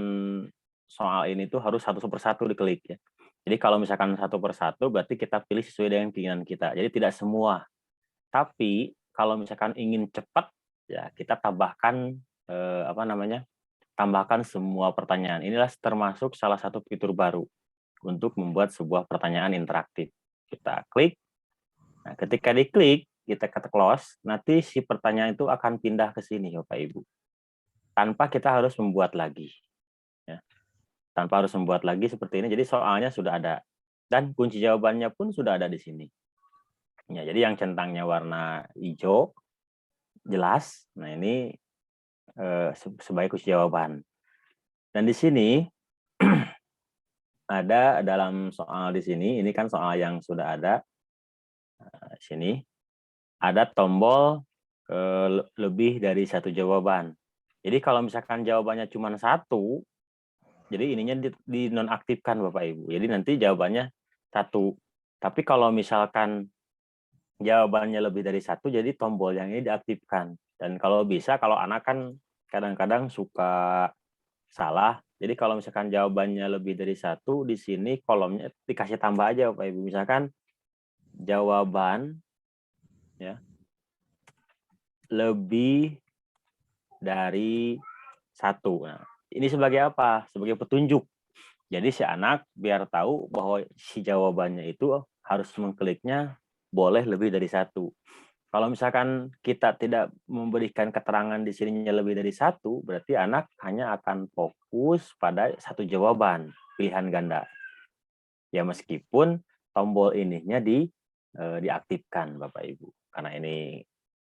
soal ini tuh harus satu persatu diklik ya. Jadi kalau misalkan satu persatu berarti kita pilih sesuai dengan keinginan kita. Jadi tidak semua. Tapi kalau misalkan ingin cepat ya kita tambahkan tambahkan semua pertanyaan. Inilah termasuk salah satu fitur baru untuk membuat sebuah pertanyaan interaktif. Kita klik. Nah, ketika diklik, kita kata close, nanti si pertanyaan itu akan pindah ke sini, Bapak Ibu. Tanpa kita harus membuat lagi. Ya. Tanpa harus membuat lagi seperti ini. Jadi soalnya sudah ada. Dan kunci jawabannya pun sudah ada di sini. Ya, jadi yang centangnya warna hijau, jelas. Nah, ini sebagai kunci jawaban. Dan di sini ada dalam soal di sini, ini kan soal yang sudah ada. Di sini ada tombol lebih dari satu jawaban. Jadi kalau misalkan jawabannya cuma satu, jadi ininya dinonaktifkan Bapak Ibu. Jadi nanti jawabannya satu. Tapi kalau misalkan jawabannya lebih dari satu, jadi tombol yang ini diaktifkan. Dan kalau bisa, kalau anak kan kadang-kadang suka salah. Jadi kalau misalkan jawabannya lebih dari satu, di sini kolomnya dikasih tambah aja Bapak Ibu. Misalkan jawaban ya lebih dari satu. Nah, ini sebagai apa? Sebagai petunjuk. Jadi si anak biar tahu bahwa si jawabannya itu harus mengkliknya boleh lebih dari satu. Kalau misalkan kita tidak memberikan keterangan di sininya lebih dari satu, berarti anak hanya akan fokus pada satu jawaban pilihan ganda. Ya meskipun tombol ininya diaktifkan Bapak Ibu. Karena ini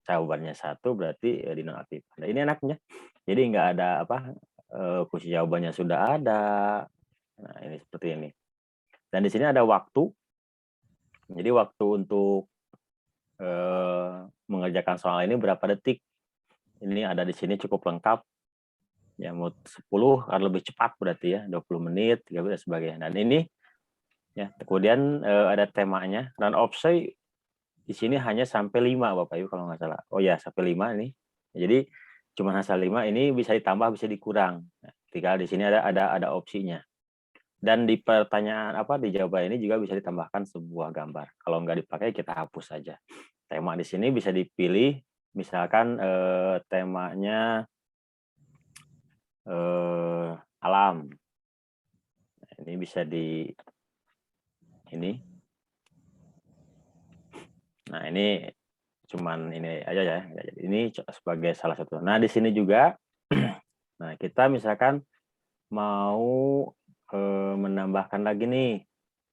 jawabannya satu berarti dinonaktifkan. Nah, ini enaknya. Jadi nggak ada kunci jawabannya sudah ada. Nah, ini seperti ini. Dan di sini ada waktu. Jadi waktu untuk mengerjakan soal ini berapa detik. Ini ada di sini cukup lengkap. Ya mau 10 akan lebih cepat berarti ya, 20 menit, 30 dan sebagainya. Dan ini ya, kemudian ada temanya dan opsi di sini hanya sampai 5 Bapak Ibu kalau nggak salah. Oh ya, sampai 5 ini. Jadi cuma asal 5 ini bisa ditambah bisa dikurang. Nah, ketika di sini ada opsinya. Dan di pertanyaan di jawaban ini juga bisa ditambahkan sebuah gambar. Kalau nggak dipakai kita hapus saja. Tema di sini bisa dipilih, misalkan temanya alam. Nah, ini bisa di ini. Nah ini cuman ini aja ya. Ini sebagai salah satu. Nah di sini juga, nah kita misalkan mau menambahkan lagi nih.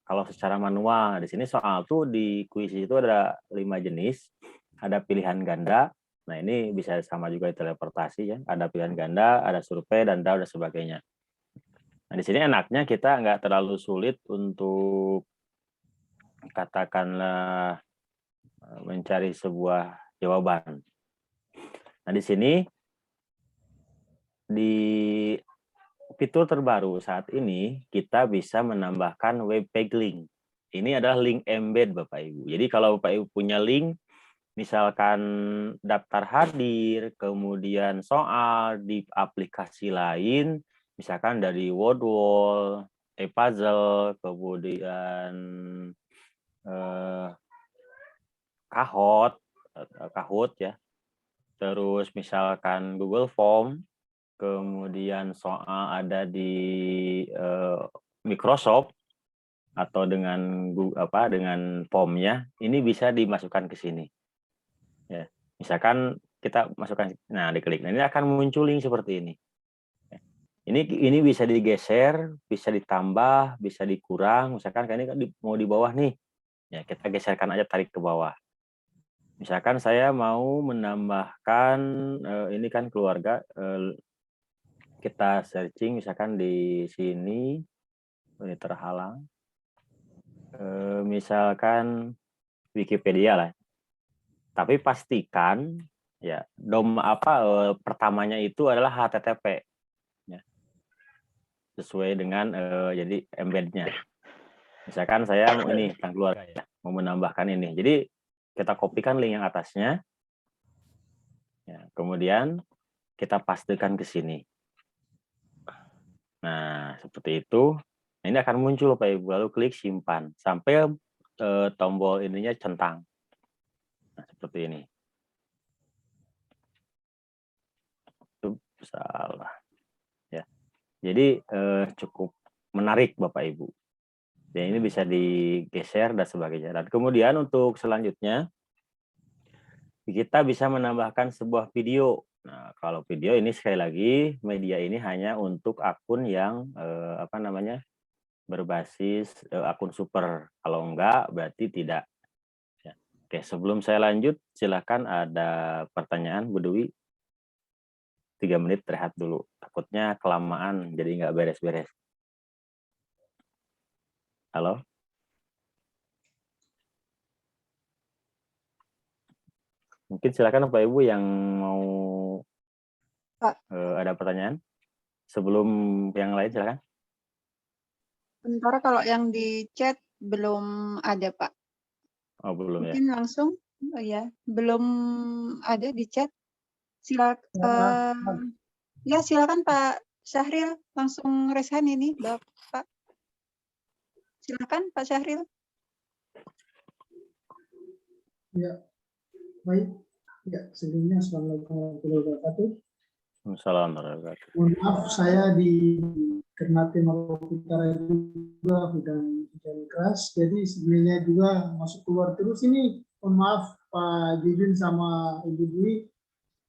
Kalau secara manual, di sini soal tuh di kuis itu ada 5 jenis, ada pilihan ganda. Nah ini bisa sama juga teleportasi ya, ada pilihan ganda, ada survei dan sebagainya. Nah di sini enaknya kita nggak terlalu sulit untuk katakanlah mencari sebuah jawaban. Nah di sini di fitur terbaru saat ini kita bisa menambahkan web page link. Ini adalah link embed Bapak Ibu. Jadi kalau Bapak Ibu punya link, misalkan daftar hadir, kemudian soal di aplikasi lain, misalkan dari Wordwall, ePuzzle, kemudian Kahoot, Kahoot ya. Terus misalkan Google Form, kemudian soal ada di Microsoft atau dengan dengan formnya, ini bisa dimasukkan ke sini. Ya, misalkan kita masukkan, nah diklik, nah ini akan munculin seperti ini. Ini bisa digeser, bisa ditambah, bisa dikurang. Misalkan ini kan mau di bawah nih, ya kita geserkan aja, tarik ke bawah. Misalkan saya mau menambahkan ini kan keluarga, kita searching misalkan di sini, ini terhalang. Misalkan Wikipedia lah. Tapi pastikan ya pertamanya itu adalah HTTP. Ya. Sesuai dengan jadi embed-nya. Misalkan saya mau ini tentang keluarga ya, mau menambahkan ini. Jadi kita kopikan link yang atasnya. Ya, kemudian kita pastikan ke sini. Nah, seperti itu. Ini akan muncul Pak Ibu, lalu klik simpan sampai tombol ininya centang. Nah, seperti ini. Itu salah. Ya. Jadi cukup menarik Bapak Ibu. Dan ini bisa digeser dan sebagainya. Dan kemudian untuk selanjutnya kita bisa menambahkan sebuah video. Nah, kalau video ini sekali lagi media ini hanya untuk akun yang berbasis akun super. Kalau enggak berarti tidak. Ya. Oke, sebelum saya lanjut silakan ada pertanyaan Bu Dwi. 3 menit rehat dulu. Takutnya kelamaan jadi nggak beres-beres. Halo? Mungkin silakan Bapak Ibu yang mau ada pertanyaan. Sebelum yang lain silakan. Sementara kalau yang di chat belum ada, Pak. Oh, belum Mungkin ya. langsung, ya, belum ada di chat. Silakan, ya silakan Pak Syahril, langsung raise hand ini, Bapak. Silakan Pak Syahril. Ya, baik. Ya, sebelumnya Assalamualaikum warahmatullahi wabarakatuh. Assalamualaikum. Mohon maaf, saya karena tema Utara juga hujan keras, jadi sebenarnya juga masuk keluar terus ini. Mohon maaf Pak Jujun sama Ibu Dwi.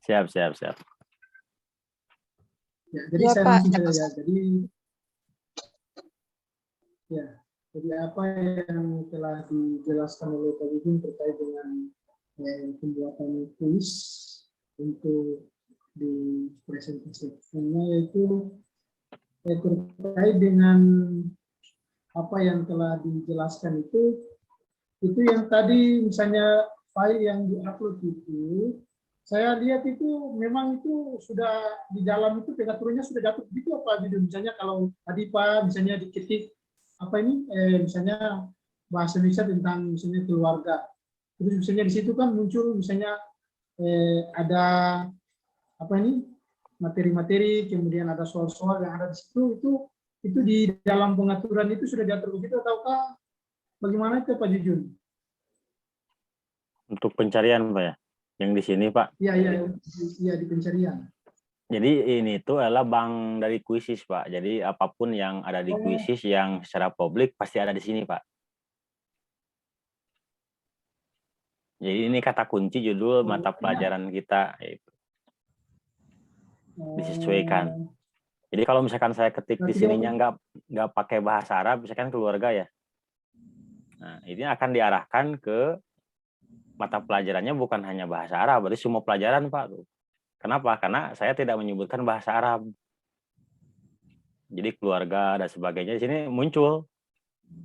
Siap. Ya, jadi Ya, saya Pak. langsung saja. Jadi apa yang telah dijelaskan oleh Pak Jujun terkait dengan pembuatan kuis untuk di presentasinya, yaitu terkait dengan apa yang telah dijelaskan itu yang tadi misalnya file yang diupload itu saya lihat itu memang itu sudah di dalam itu pengaturannya sudah jatuh begitu apa gitu. Misalnya kalau tadi Pak misalnya diketik apa ini misalnya bahasa Indonesia tentang misalnya keluarga, terus misalnya di situ kan muncul misalnya ada apa ini materi-materi, kemudian ada soal-soal yang ada di situ, itu di dalam pengaturan itu sudah diatur begitu ataukah bagaimana itu Pak Jujun? Untuk pencarian Pak ya, yang di sini Pak. Iya di pencarian. Jadi ini tuh adalah bank dari Quizizz Pak. Jadi apapun yang ada di Quizizz yang secara publik pasti ada di sini Pak. Jadi ini kata kunci judul mata pelajaran kita yaitu disesuaikan. Jadi kalau misalkan saya ketik di sininya nggak pakai bahasa Arab, misalkan keluarga ya. Nah, ini akan diarahkan ke mata pelajarannya bukan hanya bahasa Arab, berarti semua pelajaran Pak. Kenapa? Karena saya tidak menyebutkan bahasa Arab. Jadi keluarga dan sebagainya di sini muncul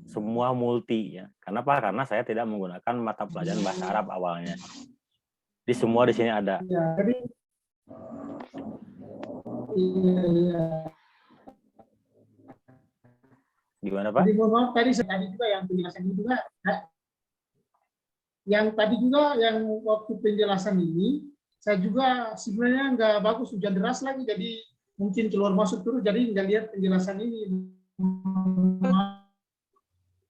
semua multi ya. Kenapa? Karena saya tidak menggunakan mata pelajaran bahasa Arab awalnya. Di semua di sini ada. Iya. Gimana Pak? Jadi mohon maaf tadi juga yang penjelasan ini juga, yang tadi juga yang waktu penjelasan ini saya juga sebenarnya nggak bagus, hujan deras lagi, jadi mungkin keluar masuk terus, jadi nggak lihat penjelasan ini.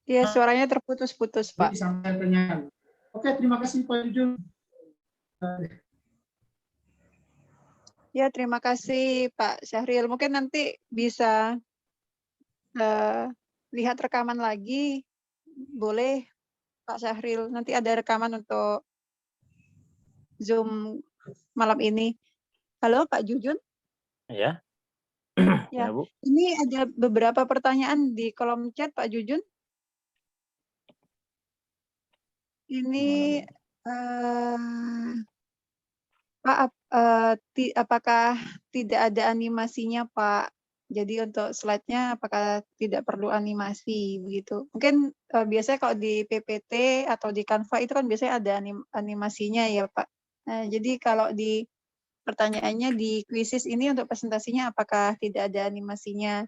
Iya, suaranya terputus-putus Pak. Sampai pertanyaan. Oke, terima kasih Pak Jujun. Ya, terima kasih Pak Syahril. Mungkin nanti bisa lihat rekaman lagi. Boleh Pak Syahril. Nanti ada rekaman untuk Zoom malam ini. Halo Pak Jujun. Ya, Ya, ya Bu. ini ada beberapa pertanyaan di kolom chat Pak Jujun. Ini Pak, apakah tidak ada animasinya Pak? Jadi untuk slide-nya apakah tidak perlu animasi begitu? Mungkin biasanya kalau di PPT atau di Canva itu kan biasanya ada animasinya ya Pak. Nah, jadi kalau di pertanyaannya di kuisis ini untuk presentasinya apakah tidak ada animasinya?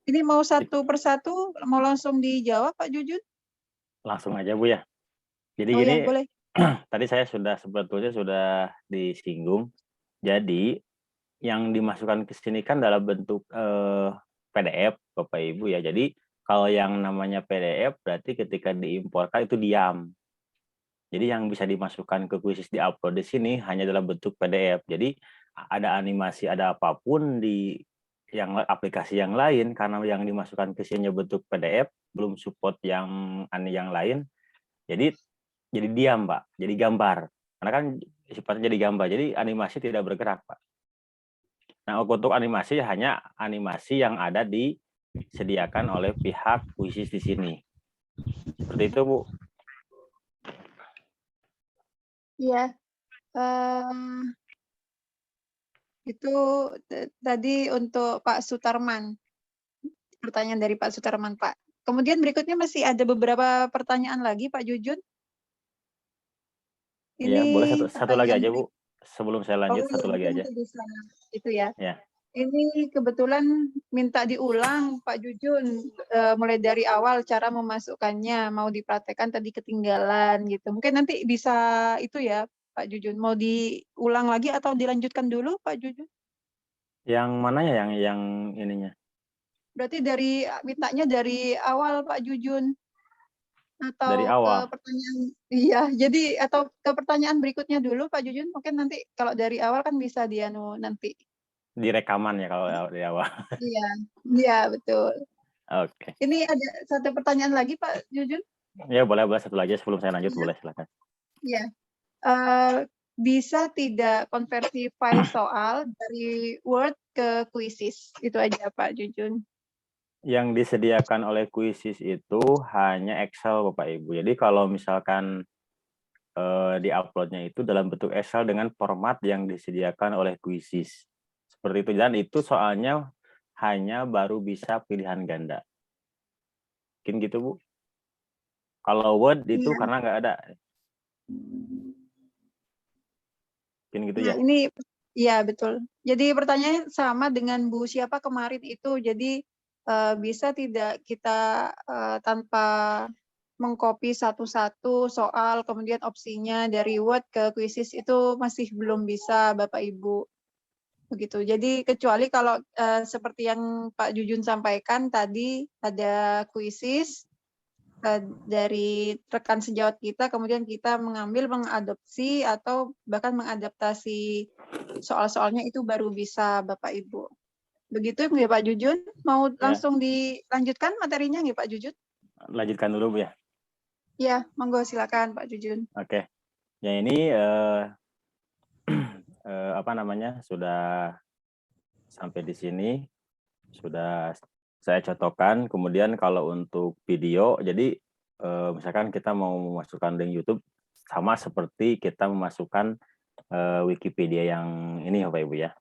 Ini mau satu persatu, mau langsung dijawab Pak Jujun? Langsung aja Bu ya. Jadi Oh gini, ya, boleh. tadi saya sebetulnya sudah disinggung. Jadi yang dimasukkan ke sini kan dalam bentuk PDF Bapak Ibu ya. Jadi kalau yang namanya PDF berarti ketika diimporkan itu diam. Jadi yang bisa dimasukkan ke kuisis diupload di sini hanya dalam bentuk PDF. Jadi ada animasi, ada apapun di yang aplikasi yang lain karena yang dimasukkan ke sini bentuk PDF belum support yang lain. Jadi diam Pak. Jadi gambar. Karena kan sifatnya jadi gambar. Jadi animasi tidak bergerak Pak. Nah, untuk animasi hanya animasi yang ada disediakan oleh pihak kuisis di sini. Seperti itu, Bu. Iya. Itu tadi untuk Pak Sutarman. Pertanyaan dari Pak Sutarman, Pak. Kemudian berikutnya masih ada beberapa pertanyaan lagi, Pak Jujun. Ya, boleh satu lagi aja, pertanyaan Bu. Sebelum saya lanjut, satu lagi aja. Bisa, itu ya. Ya. Ini kebetulan minta diulang, Pak Jujun, mulai dari awal cara memasukkannya, mau dipraktekkan tadi ketinggalan gitu. Mungkin nanti bisa itu ya, Pak Jujun. Mau diulang lagi atau dilanjutkan dulu, Pak Jujun? Yang mananya yang ininya? Berarti mintanya dari awal, Pak Jujun. Atau Dari ke awal. pertanyaan, iya, jadi atau ke pertanyaan berikutnya dulu, Pak Jujun. Mungkin nanti kalau dari awal kan bisa nanti. Di rekaman ya kalau dari awal. Iya, iya betul. Oke. Ini ada satu pertanyaan lagi, Pak Jujun. Ya, boleh satu lagi sebelum saya lanjut, boleh silakan. Iya. Bisa tidak konversi file soal dari Word ke Quizzes? Itu aja, Pak Jujun. Yang disediakan oleh kuisis itu hanya Excel, Bapak Ibu. Jadi kalau misalkan di-uploadnya itu dalam bentuk Excel dengan format yang disediakan oleh kuisis. Seperti itu. Dan itu soalnya hanya baru bisa pilihan ganda. Mungkin gitu, Bu. Kalau Word itu karena nggak ada. Mungkin gitu ya. Ini, ya betul. Jadi pertanyaannya sama dengan Bu siapa kemarin itu. Jadi bisa tidak kita tanpa mengcopy satu-satu soal, kemudian opsinya dari Word ke Quizzes itu masih belum bisa, Bapak Ibu. Begitu. Jadi kecuali kalau seperti yang Pak Jujun sampaikan tadi ada Quizzes dari rekan sejawat kita, kemudian kita mengadopsi atau bahkan mengadaptasi soal-soalnya itu baru bisa Bapak Ibu. Begitu ya Pak Jujun. Mau langsung dilanjutkan materinya nggak Pak Jujun? Lanjutkan dulu, Bu ya. Ya, monggo silakan Pak Jujun. Oke. Ya ini sudah sampai di sini, sudah saya contohkan. Kemudian kalau untuk video, jadi misalkan kita mau memasukkan link YouTube sama seperti kita memasukkan Wikipedia yang ini, Bapak Ibu ya.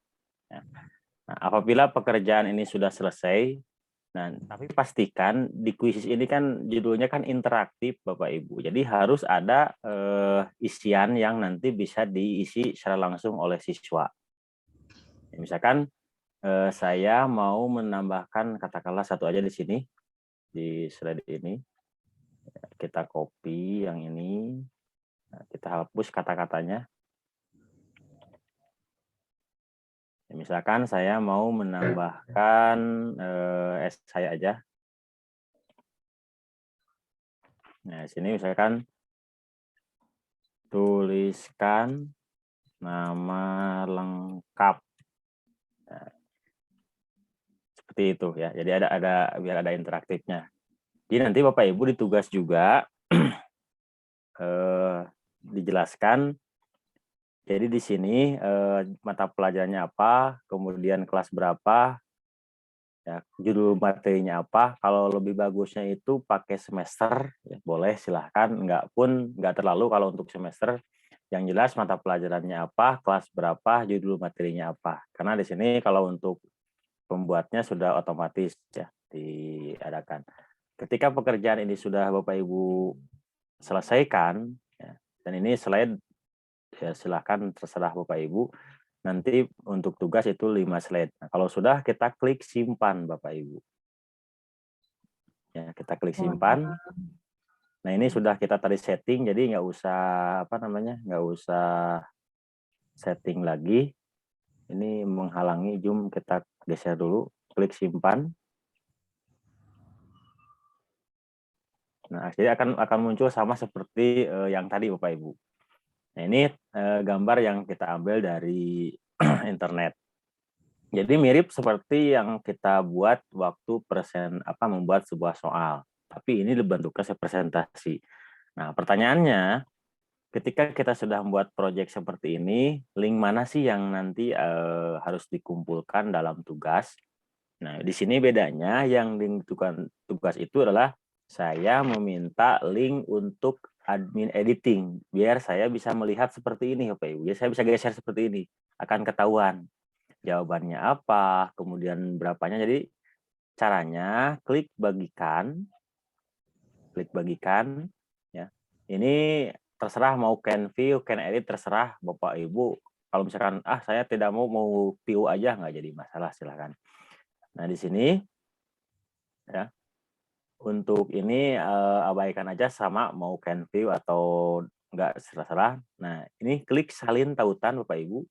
Nah, apabila pekerjaan ini sudah selesai, nah, tapi pastikan di kuisis ini kan judulnya kan interaktif, Bapak Ibu. Jadi harus ada isian yang nanti bisa diisi secara langsung oleh siswa. Ya, misalkan saya mau menambahkan katakanlah satu aja di sini, di slide ini. Kita copy yang ini, kita hapus kata-katanya. Ya, misalkan saya mau menambahkan saya aja. Nah, sini misalkan tuliskan nama lengkap. Nah, seperti itu ya. Jadi ada biar ada interaktifnya. Jadi nanti Bapak Ibu di tugas juga dijelaskan. Jadi di sini mata pelajarannya apa, kemudian kelas berapa, ya, judul materinya apa. Kalau lebih bagusnya itu pakai semester, ya, boleh silahkan. Nggak terlalu kalau untuk semester. Yang jelas mata pelajarannya apa, kelas berapa, judul materinya apa. Karena di sini kalau untuk pembuatnya sudah otomatis ya diadakan. Ketika pekerjaan ini sudah Bapak Ibu selesaikan, ya, dan ini slide ya silahkan terserah Bapak Ibu. Nanti untuk tugas itu 5 slide. Nah, kalau sudah kita klik simpan Bapak Ibu. Ya, kita klik simpan. Nah, ini sudah kita tadi setting, jadi nggak usah nggak usah setting lagi. Ini menghalangi Zoom, kita geser dulu, klik simpan. Nah, jadi akan muncul sama seperti yang tadi Bapak Ibu. Nah, ini gambar yang kita ambil dari internet. Jadi mirip seperti yang kita buat waktu membuat sebuah soal. Tapi ini bentuknya presentasi. Nah, pertanyaannya, ketika kita sudah membuat proyek seperti ini, link mana sih yang nanti harus dikumpulkan dalam tugas? Nah, di sini bedanya yang link tugas itu adalah saya meminta link untuk admin editing, biar saya bisa melihat seperti ini, Bapak Ibu. Biar saya bisa geser seperti ini, akan ketahuan jawabannya apa, kemudian berapanya. Jadi caranya klik bagikan, ya. Ini terserah mau can view, can edit, terserah Bapak Ibu. Kalau misalkan saya tidak mau view aja, nggak jadi masalah, silakan. Nah, di sini ya untuk ini abaikan aja sama mau can view atau nggak, serah-serah. Nah, ini klik salin tautan Bapak Ibu.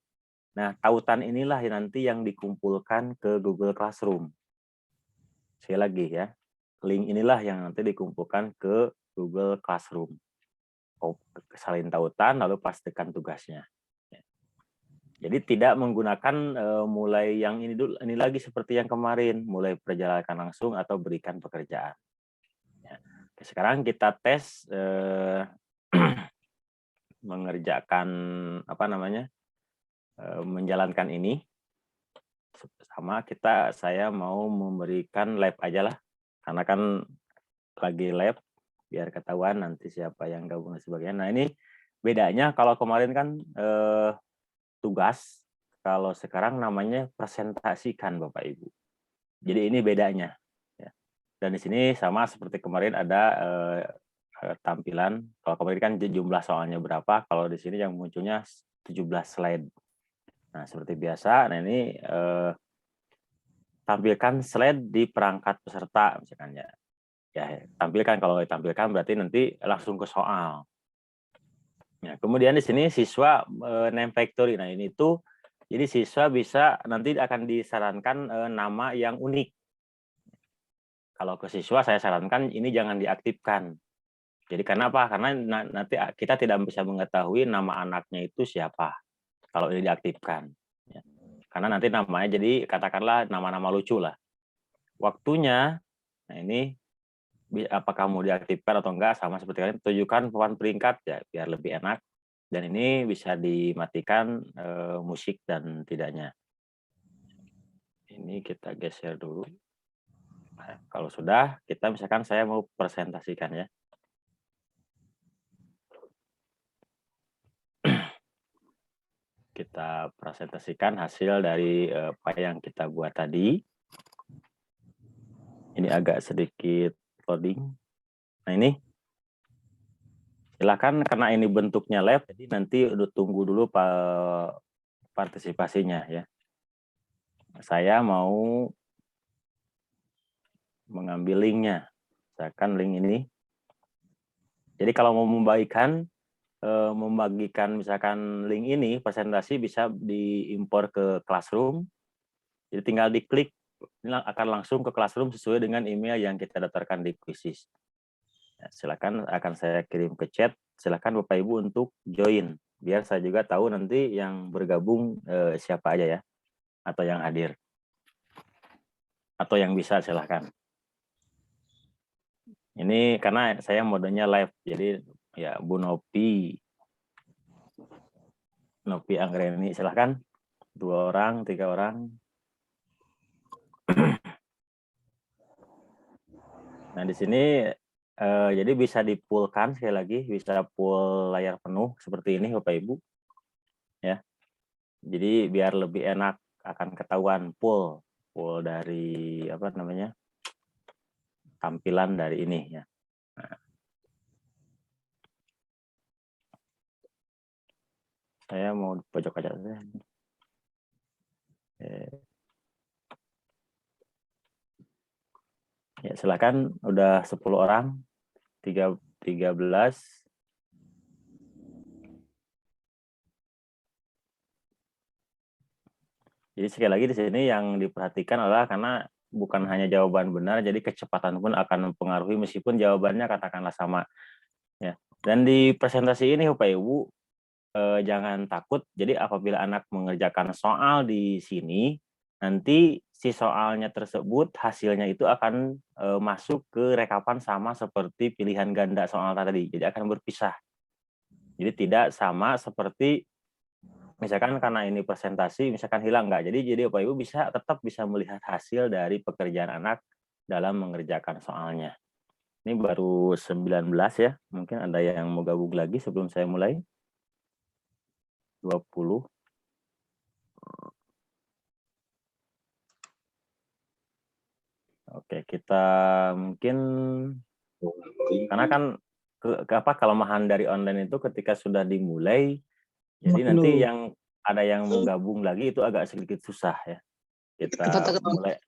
Nah, tautan inilah nanti yang dikumpulkan ke Google Classroom. Sekali lagi ya, link inilah yang nanti dikumpulkan ke Google Classroom. Salin tautan, lalu pastikan tugasnya. Jadi tidak menggunakan mulai yang ini lagi seperti yang kemarin, mulai perjalanan langsung atau berikan pekerjaan. Ya. Sekarang kita tes mengerjakan menjalankan ini. Sama saya mau memberikan lab aja lah, karena kan lagi lab, biar ketahuan nanti siapa yang gabung dan sebagainya. Nah, ini bedanya, kalau kemarin kan tugas, kalau sekarang namanya presentasikan Bapak Ibu. Jadi ini bedanya. Ya. Dan di sini sama seperti kemarin ada tampilan. Kalau kemarin kan jumlah soalnya berapa, kalau di sini yang munculnya 17 slide. Nah, seperti biasa, nah ini tampilkan slide di perangkat peserta misalkan ya. Ya, tampilkan, kalau ditampilkan berarti nanti langsung ke soal. Ya, kemudian di sini siswa name factory. Nah, ini tuh jadi siswa bisa nanti akan disarankan nama yang unik. Kalau ke siswa saya sarankan ini jangan diaktifkan. Jadi karena apa? Karena nanti kita tidak bisa mengetahui nama anaknya itu siapa kalau ini diaktifkan. Ya. Karena nanti namanya jadi katakanlah nama-nama lucu lah. Waktunya, nah ini apakah mau diaktifkan atau enggak, sama seperti kalian tunjukkan papan peringkat ya biar lebih enak. Dan ini bisa dimatikan musik dan tidaknya. Ini kita geser dulu. Nah, kalau sudah, kita misalkan saya mau presentasikan ya. Kita presentasikan hasil dari apa yang kita buat tadi. Ini agak sedikit loading. Nah, ini silakan, karena ini bentuknya lab, jadi nanti udah tunggu dulu partisipasinya ya. Saya mau mengambil linknya, misalkan link ini. Jadi kalau mau membagikan misalkan link ini presentasi bisa diimpor ke Classroom. Jadi tinggal diklik, ini akan langsung ke Classroom sesuai dengan email yang kita daftarkan di Quizizz. Ya, silakan, akan saya kirim ke chat silakan Bapak Ibu untuk join. Biar saya juga tahu nanti yang bergabung siapa aja ya. Atau yang hadir. Atau yang bisa silakan. Ini karena saya modenya live. Jadi ya Bu Nopi Anggreni silakan. 2 orang, 3 orang. Nah, di sini jadi bisa dipulkan sekali lagi, bisa full layar penuh seperti ini Bapak Ibu. Ya. Jadi biar lebih enak akan ketahuan full dari apa namanya? Tampilan dari ini ya. Nah. Saya mau pojok aja. Ya, silakan udah 10 orang. 13. Jadi sekali lagi di sini yang diperhatikan adalah karena bukan hanya jawaban benar, jadi kecepatan pun akan mempengaruhi meskipun jawabannya katakanlah sama. Ya. Dan di presentasi ini Bapak Ibu jangan takut. Jadi apabila anak mengerjakan soal di sini, nanti si soalnya tersebut hasilnya itu akan masuk ke rekapan sama seperti pilihan ganda soal tadi. Jadi akan berpisah. Jadi tidak sama seperti misalkan karena ini presentasi, misalkan hilang enggak. Jadi Bapak Ibu tetap bisa melihat hasil dari pekerjaan anak dalam mengerjakan soalnya. Ini baru 19 ya. Mungkin ada yang mau gabung lagi sebelum saya mulai. 20. Oke, kita mungkin karena kan kelemahan dari online itu ketika sudah dimulai, jadi nanti yang ada yang menggabung lagi itu agak sedikit susah ya. Kita mulai.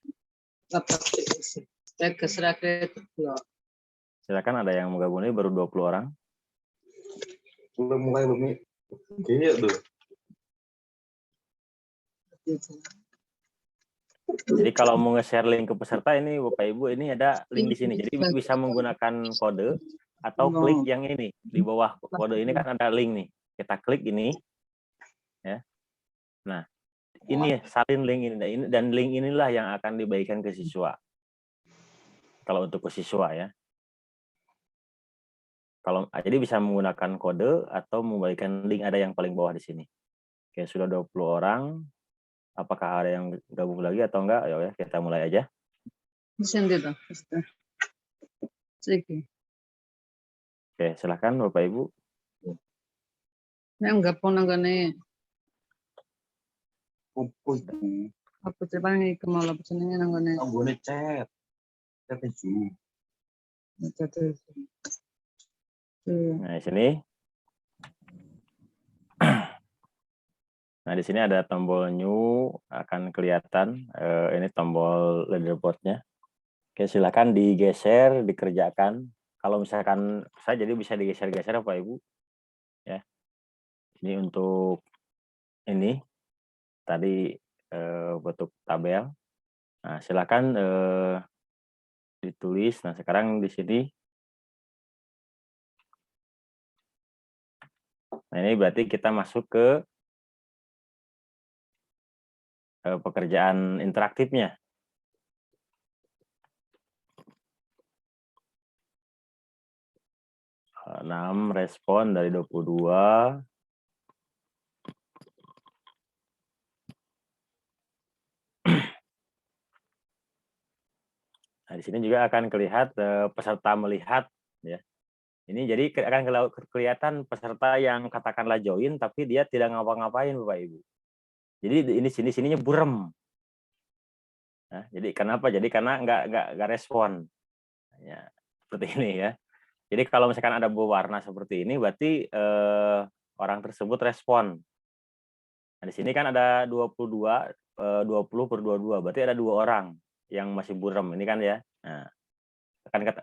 Silakan ada yang menggabung ini baru 20 orang. Udah mulai Bumi. Iya tuh. Jadi kalau mau nge-share link ke peserta ini Bapak Ibu ini ada link di sini. Jadi bisa menggunakan kode atau klik yang ini di bawah kode ini kan ada link nih. Kita klik ini ya. Nah, ini salin link ini dan link inilah yang akan dibagikan ke siswa. Kalau untuk ke siswa ya. Jadi bisa menggunakan kode atau membagikan link, ada yang paling bawah di sini. Oke, sudah 20 orang. Apakah ada yang gabung lagi atau enggak? Ayo ya, kita mulai aja. Oke, silakan Bapak Ibu. Yang gabung nanggane apa cepat nih kemala pesennya nanggane. Nanggone chat. Chat Zoom. Nah, di sini. Nah, di sini ada tombol new, akan kelihatan ini tombol leaderboard-nya. Oke, silakan digeser, dikerjakan. Kalau misalkan saya jadi bisa digeser-geser Bapak Ibu. Ya. Ini untuk ini tadi bentuk tabel. Nah, silakan ditulis. Nah, sekarang di sini. Nah, ini berarti kita masuk ke pekerjaan interaktifnya. Enam respon dari 22. Nah, di sini juga akan kelihatan peserta melihat ya. Ini jadi akan kelihatan peserta yang katakanlah join tapi dia tidak ngapa-ngapain Bapak Ibu. Jadi ini sininya burem. Nah, jadi kenapa? Jadi karena nggak respon. Ya, seperti ini ya. Jadi kalau misalkan ada berwarna seperti ini berarti orang tersebut respon. Nah, di sini kan ada 20 per 22, berarti ada 2 orang yang masih burem ini kan ya. Nah,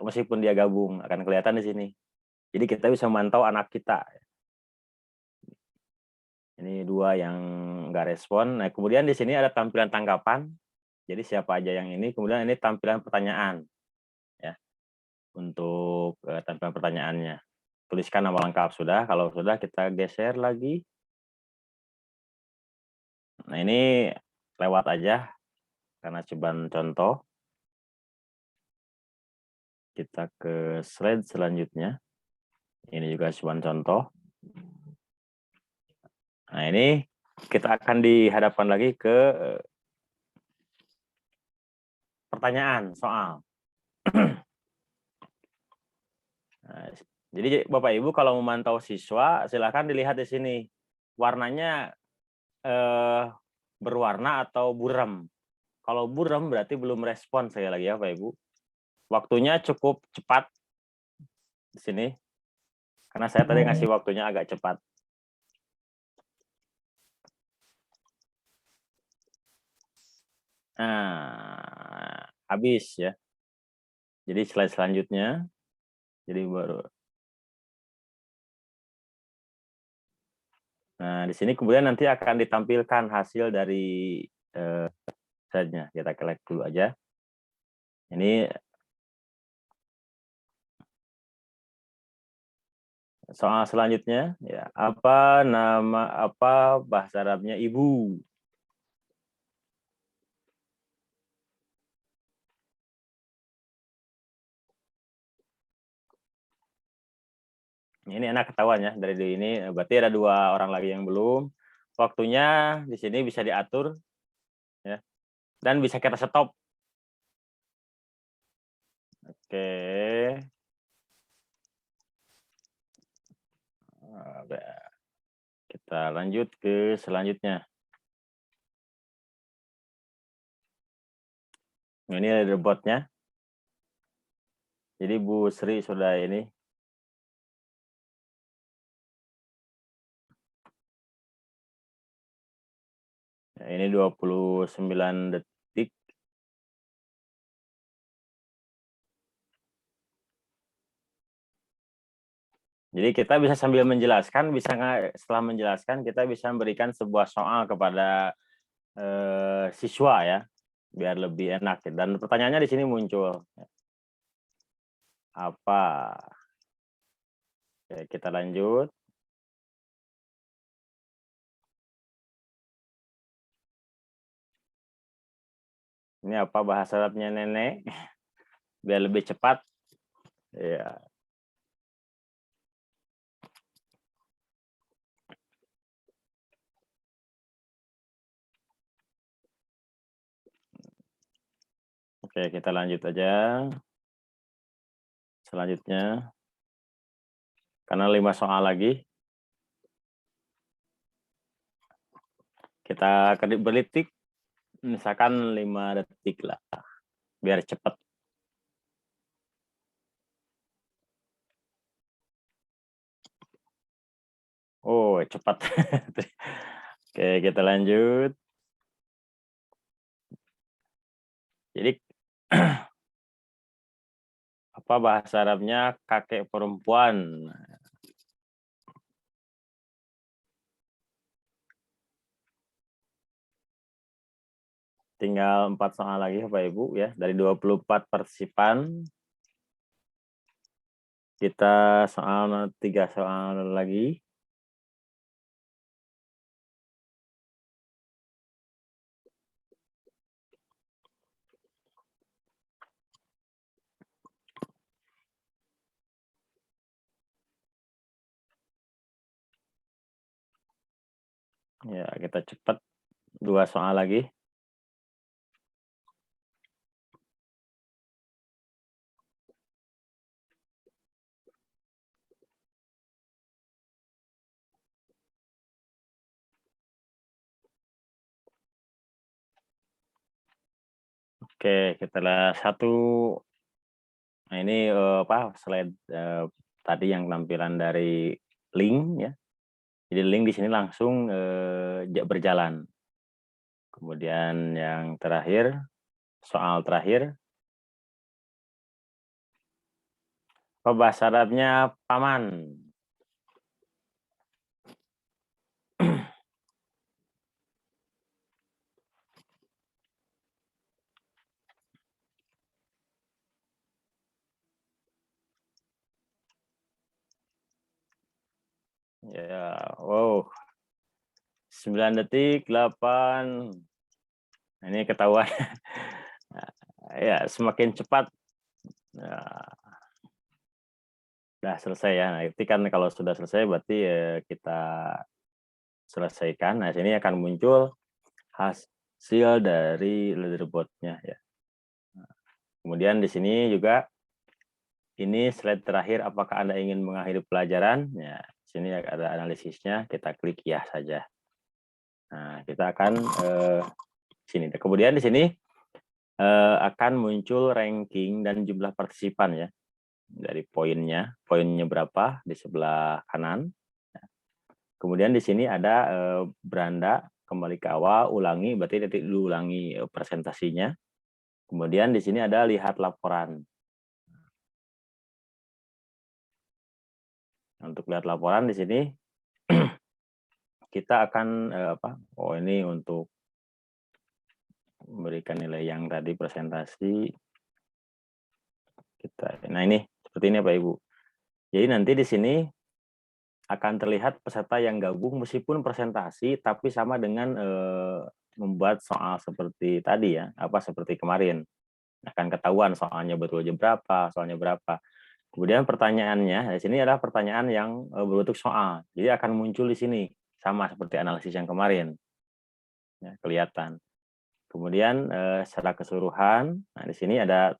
meskipun dia gabung akan kelihatan di sini. Jadi kita bisa memantau anak kita. Ini 2 yang nggak respon. Nah, kemudian di sini ada tampilan tanggapan. Jadi siapa aja yang ini. Kemudian ini tampilan pertanyaan. Ya. Untuk tampilan pertanyaannya. tuliskan nama lengkap sudah. Kalau sudah kita geser lagi. Nah ini lewat aja karena cobaan contoh. Kita ke slide selanjutnya. Ini juga cobaan contoh. Nah ini kita akan dihadapkan lagi ke pertanyaan soal. Nah, jadi Bapak Ibu kalau memantau siswa silakan dilihat di sini warnanya berwarna atau buram. Kalau buram berarti belum respon sekali lagi ya Bapak Ibu. Waktunya cukup cepat di sini karena saya tadi ngasih waktunya agak cepat. Nah, habis ya. Jadi slide selanjutnya. Jadi baru. Nah, di sini kemudian nanti akan ditampilkan hasil dari slide-nya. Kita klik dulu aja. Ini soal selanjutnya ya. Apa bahasa Arabnya ibu? Ini enak ketahuan ya dari ini. Berarti ada 2 orang lagi yang belum. Waktunya di sini bisa diatur ya. Dan bisa kita stop. Oke. Kita lanjut ke selanjutnya. Ini ada botnya. Jadi Bu Sri sudah ini. Nah, ini 29 detik. Jadi kita bisa sambil menjelaskan, bisa setelah menjelaskan kita bisa memberikan sebuah soal kepada siswa ya, biar lebih enak. Dan pertanyaannya di sini muncul. Apa? Oke, kita lanjut. Ini apa bahasa Arabnya nenek? Biar lebih cepat. Ya. Oke, kita lanjut aja. Selanjutnya. Karena 5 soal lagi. Kita berdetik. Misalkan 5 detik lah. Biar cepat. Oh, cepat. Oke, kita lanjut. Jadi apa bahasa Arabnya kakek perempuan? Tinggal 4 soal lagi Bapak Ibu ya. Dari 24 partisipan. Kita 3 soal lagi. Ya, kita cepat 2 soal lagi. Oke, kita lihat satu. Nah, ini slide tadi yang tampilan dari link ya. Jadi link di sini langsung berjalan. Kemudian yang terakhir, soal terakhir. Apa bahasa Arabnya paman? Ya, wow. 9 detik, 8. Nah, ini ketahuan. Ya, semakin cepat. Nah, udah selesai ya. Nah, itu kan kalau sudah selesai berarti kita selesaikan. Nah, sini akan muncul hasil dari leaderboard-nya ya. Nah, kemudian di sini juga ini slide terakhir, apakah Anda ingin mengakhiri pelajaran? Ya, sini ada analisisnya, kita klik ya saja. Nah, kita akan sini. Kemudian di sini akan muncul ranking dan jumlah partisipan ya. Dari poinnya berapa di sebelah kanan. Kemudian di sini ada beranda, kembali ke awal, ulangi, berarti nanti diulangi presentasinya. Kemudian di sini ada lihat laporan. Untuk lihat laporan di sini kita akan oh ini untuk memberikan nilai yang tadi presentasi kita. Nah, ini seperti ini Pak Ibu. Jadi nanti di sini akan terlihat peserta yang gabung meskipun presentasi tapi sama dengan membuat soal seperti tadi ya, seperti kemarin. Akan ketahuan soalnya betul aja berapa, soalnya berapa. Kemudian pertanyaannya, di sini adalah pertanyaan yang berbentuk soal. Jadi akan muncul di sini, sama seperti analisis yang kemarin. Ya, kelihatan. Kemudian secara keseluruhan, nah di sini ada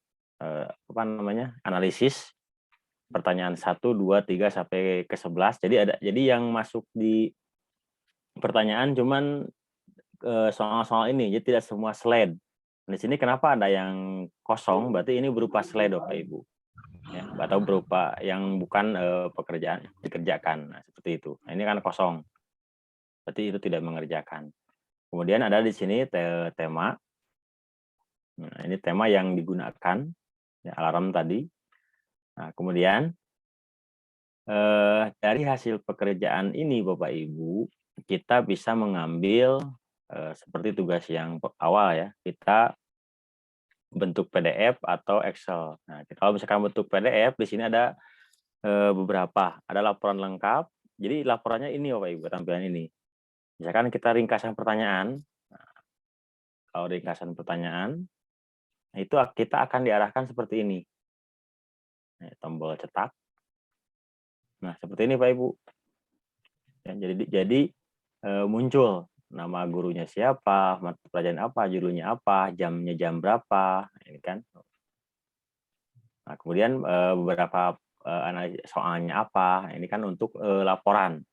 analisis pertanyaan 1, 2, 3 sampai ke 11. Jadi yang masuk di pertanyaan cuman soal-soal ini, jadi tidak semua slide. Di sini kenapa ada yang kosong? Berarti ini berupa slide, Bapak Ibu. Ya, atau berupa yang bukan pekerjaan dikerjakan. Nah, seperti itu. Nah, ini kan kosong. Berarti itu tidak mengerjakan. Kemudian ada di sini tema. Nah, ini tema yang digunakan ya, alarm tadi. Nah, kemudian dari hasil pekerjaan ini Bapak Ibu, kita bisa mengambil seperti tugas yang awal ya. Kita bentuk PDF atau Excel. Nah, kalau misalkan bentuk PDF, di sini ada beberapa. Ada laporan lengkap. Jadi laporannya ini Bapak Ibu, tampilan ini. Misalkan kita ringkasan pertanyaan. Nah, kalau ringkasan pertanyaan, itu kita akan diarahkan seperti ini. Nah, tombol cetak. Nah, seperti ini Pak Ibu. Ya, jadi muncul nama gurunya siapa, mata pelajaran apa, judulnya apa, jamnya jam berapa, ini kan. Nah, kemudian beberapa soalnya apa, ini kan untuk laporan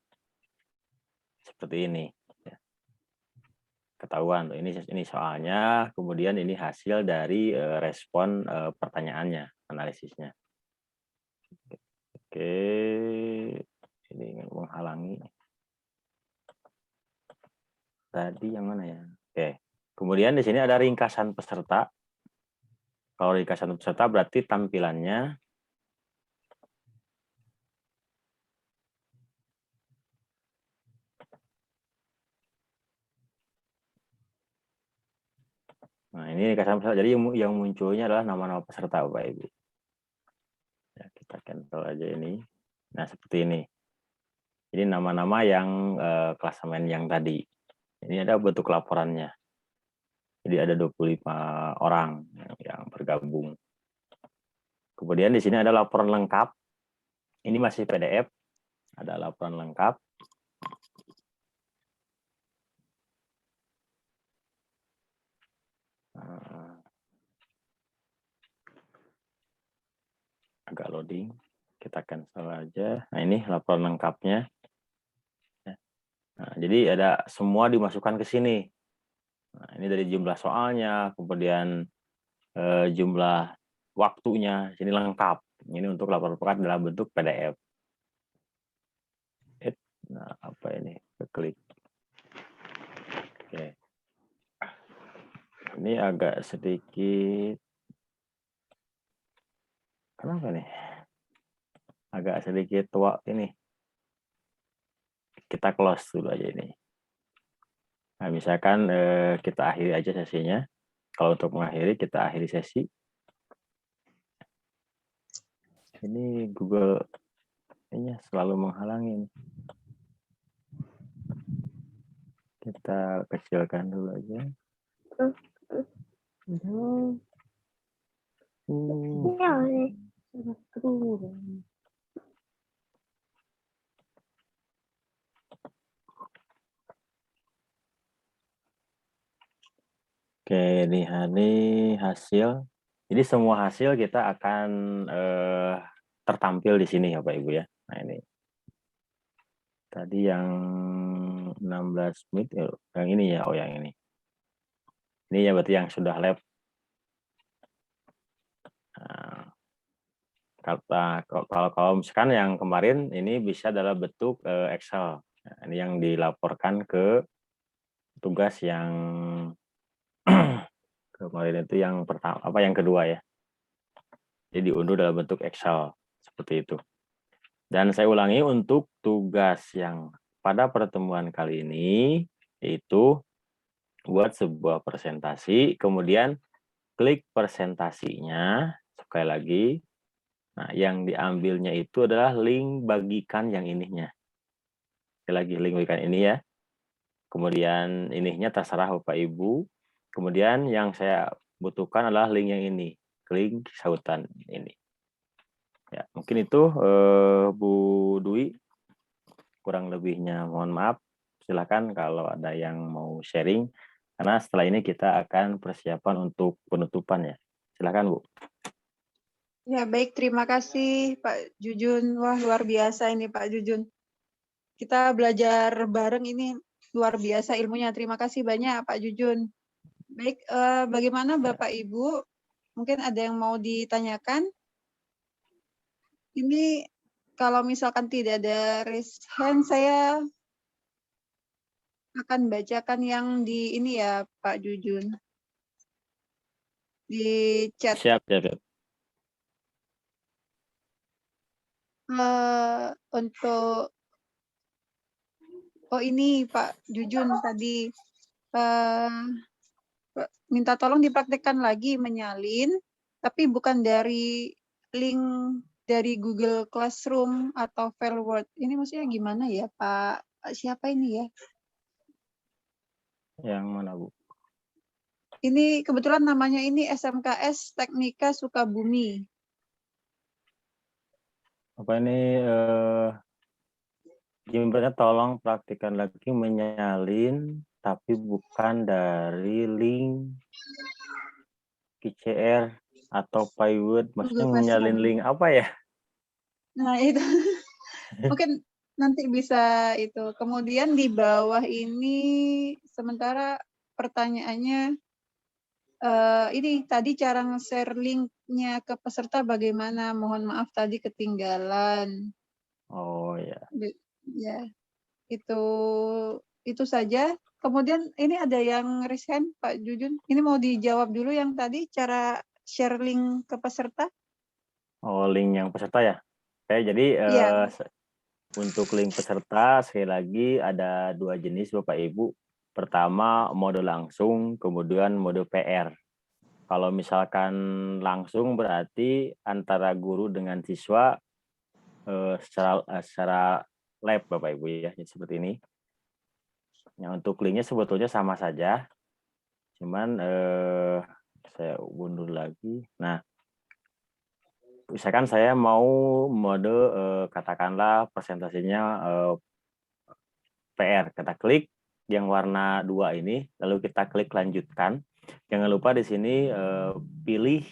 seperti ini. Ya. Ketahuan tuh ini soalnya, kemudian ini hasil dari respon pertanyaannya, analisisnya. Oke, ini menghalangi. Tadi yang mana ya? Oke. Kemudian di sini ada ringkasan peserta. Kalau ringkasan peserta berarti tampilannya nah, ini ringkasan peserta. Jadi yang munculnya adalah nama-nama peserta Bapak Ibu. Ya, kita cancel aja ini. Nah, seperti ini. Ini nama-nama yang klasemen yang tadi. Ini ada bentuk laporannya. Jadi ada 25 orang yang bergabung. Kemudian di sini ada laporan lengkap. Ini masih PDF. Ada laporan lengkap. Agak loading. Kita cancel aja. Nah, ini laporan lengkapnya. Nah, jadi ada semua dimasukkan ke sini. Nah, ini dari jumlah soalnya, kemudian jumlah waktunya, sini lengkap. Ini untuk laporan pekan dalam bentuk PDF. Nah, apa ini? Klik. Oke. Ini agak sedikit. Kenapa nih? Agak sedikit tua ini. Kita close dulu aja ini. Nah, misalkan kita akhiri aja sesinya. Kalau untuk mengakhiri, kita akhiri sesi. Ini Google ini selalu menghalangi. Kita kecilkan dulu aja. Oke, ini hasil. Jadi semua hasil kita akan tertampil di sini ya Pak Ibu ya. Nah ini. Tadi yang 16 menit, yang ini ya, oh yang ini. Ini ya berarti yang sudah lab. Nah, kalau misalkan yang kemarin ini bisa dalam bentuk Excel. Nah, ini yang dilaporkan ke tugas yang kemarin itu yang pertama, yang kedua ya. Jadi diunduh dalam bentuk Excel seperti itu. Dan saya ulangi untuk tugas yang pada pertemuan kali ini, yaitu buat sebuah presentasi, kemudian klik presentasinya, sekali lagi. Nah, yang diambilnya itu adalah link bagikan yang ininya. Sekali lagi, link bagikan ini ya. Kemudian ininya terserah Bapak Ibu. Kemudian yang saya butuhkan adalah link yang ini, link sautan ini. Ya, mungkin itu Bu Dwi, kurang lebihnya mohon maaf. Silakan kalau ada yang mau sharing, karena setelah ini kita akan persiapan untuk penutupan ya. Silakan Bu. Ya, baik. Terima kasih Pak Jujun. Wah, luar biasa ini Pak Jujun. Kita belajar bareng ini luar biasa ilmunya. Terima kasih banyak Pak Jujun. Baik, bagaimana Bapak Ibu? Mungkin ada yang mau ditanyakan? Ini kalau misalkan tidak ada raise hand, saya akan bacakan yang di ini ya Pak Jujun. Di chat. Siap, siap. Untuk ini Pak Jujun tadi minta tolong dipraktekkan lagi menyalin, tapi bukan dari link dari Google Classroom atau file Word. Ini maksudnya gimana ya Pak? Siapa ini ya? Yang mana Bu? Ini kebetulan namanya ini SMKS Teknika Sukabumi. Apa ini gimana, tolong praktikkan lagi menyalin tapi bukan dari link KCR atau Pyword, maksudnya menyalin link apa ya? Nah itu mungkin nanti bisa itu. Kemudian di bawah ini sementara pertanyaannya ini tadi cara nge-share linknya ke peserta bagaimana? Mohon maaf tadi ketinggalan. Oh ya. Ya, itu saja. Kemudian ini ada yang raise hand, Pak Jujun. Ini mau dijawab dulu yang tadi cara share link ke peserta. Oh, link yang peserta ya. Oke, jadi Iya. untuk link peserta sekali lagi ada 2 jenis Bapak Ibu. Pertama mode langsung, kemudian mode PR. Kalau misalkan langsung berarti antara guru dengan siswa secara lab Bapak Ibu ya, jadi seperti ini. Nah, untuk linknya sebetulnya sama saja, cuman saya undur lagi. Nah, misalkan saya mau mode katakanlah presentasinya PR, kita klik yang warna 2 ini, lalu kita klik lanjutkan. Jangan lupa di sini pilih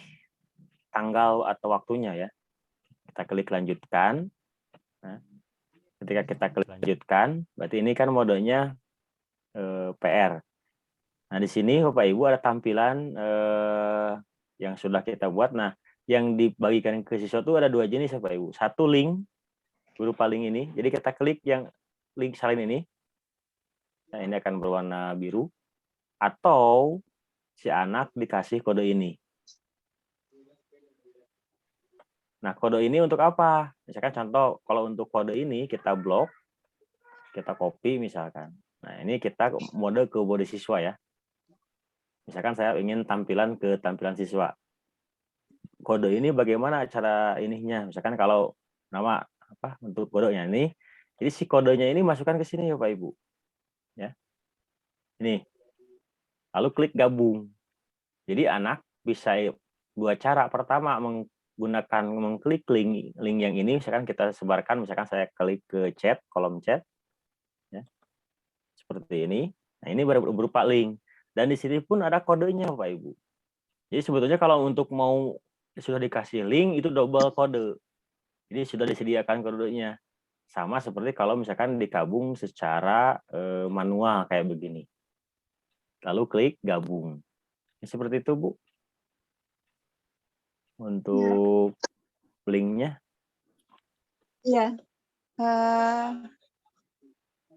tanggal atau waktunya ya. Kita klik lanjutkan. Nah, ketika kita klik lanjutkan, berarti ini kan modenya PR. Nah, di sini Bapak Ibu ada tampilan yang sudah kita buat. Nah, yang dibagikan ke siswa itu ada 2 jenis Bapak Ibu. Satu link berupa link ini. Jadi kita klik yang link salin ini. Nah, ini akan berwarna biru. Atau si anak dikasih kode ini. Nah, kode ini untuk apa? Misalkan contoh, kalau untuk kode ini kita blok, kita copy misalkan. Nah, ini kita mode ke body siswa ya. Misalkan saya ingin tampilan ke tampilan siswa. Kode ini bagaimana cara ininya? Misalkan kalau nama apa untuk kodenya ini, jadi si kodenya ini masukkan ke sini ya Pak Ibu. Ya. Ini. Lalu klik gabung. Jadi anak bisa dua cara. Pertama, mengklik link yang ini, misalkan kita sebarkan, misalkan saya klik ke chat, kolom chat, ya, seperti ini. Nah, ini berupa link. Dan di sini pun ada kodenya, Bapak Ibu. Jadi sebetulnya kalau untuk mau sudah dikasih link, itu double kode. Jadi sudah disediakan kodenya. Sama seperti kalau misalkan digabung secara manual kayak begini. Lalu klik gabung. Seperti itu, Bu. Untuk linknya. Iya.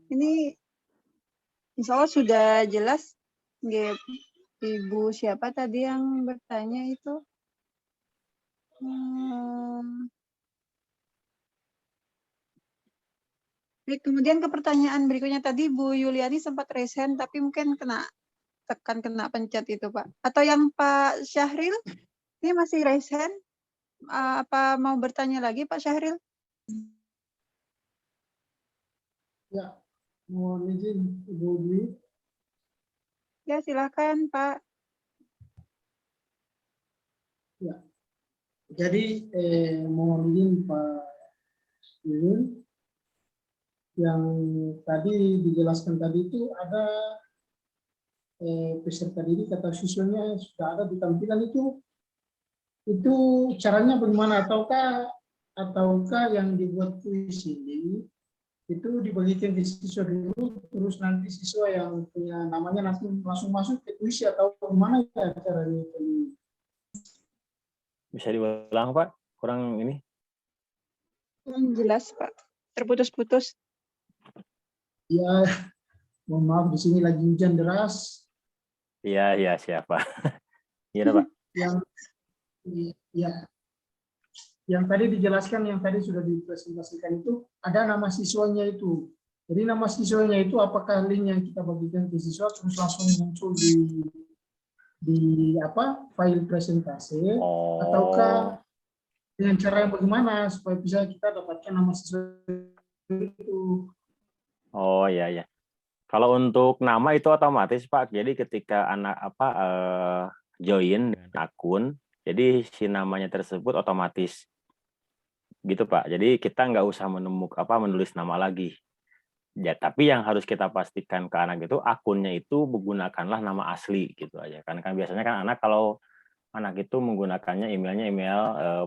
Ini insya Allah sudah jelas. Nggih, Ibu siapa tadi yang bertanya itu? Baik, kemudian ke pertanyaan berikutnya tadi Bu Yuliani sempat raise hand, tapi mungkin kena pencet itu, Pak. Atau yang Pak Syahril, ini masih raise hand. Apa mau bertanya lagi, Pak Syahril? Ya, mohon izin Ibu Dwi. Ya, silakan, Pak. Ya, jadi mohon izin Pak Yuyun, yang tadi dijelaskan tadi itu ada peserta didik atau siswanya sudah ada di tampilan itu caranya bagaimana, ataukah yang dibuat kuis ini itu dibagikan ke siswa dulu, terus nanti siswa yang punya namanya nanti langsung masuk ke kuis, atau bagaimana ya caranya itu? Bisa diulang, Pak? Kurang ini. Kurang jelas, Pak. Terputus-putus. Ya, mohon maaf, di sini lagi hujan deras. Iya, siapa? Iya, Pak. Yang tadi dijelaskan, yang tadi sudah dipresentasikan itu ada nama siswanya itu. Jadi nama siswanya itu apakah link yang kita bagikan ke siswa terus langsung muncul di file presentasi, ataukah dengan cara yang bagaimana supaya bisa kita dapatkan nama siswa itu? Oh ya. Kalau untuk nama itu otomatis, Pak. Jadi ketika anak join dengan akun, jadi si namanya tersebut otomatis gitu, Pak. Jadi kita nggak usah menulis nama lagi. Ya, tapi yang harus kita pastikan ke anak itu akunnya itu menggunakanlah nama asli gitu aja. Kan biasanya kan kalau anak itu menggunakannya emailnya email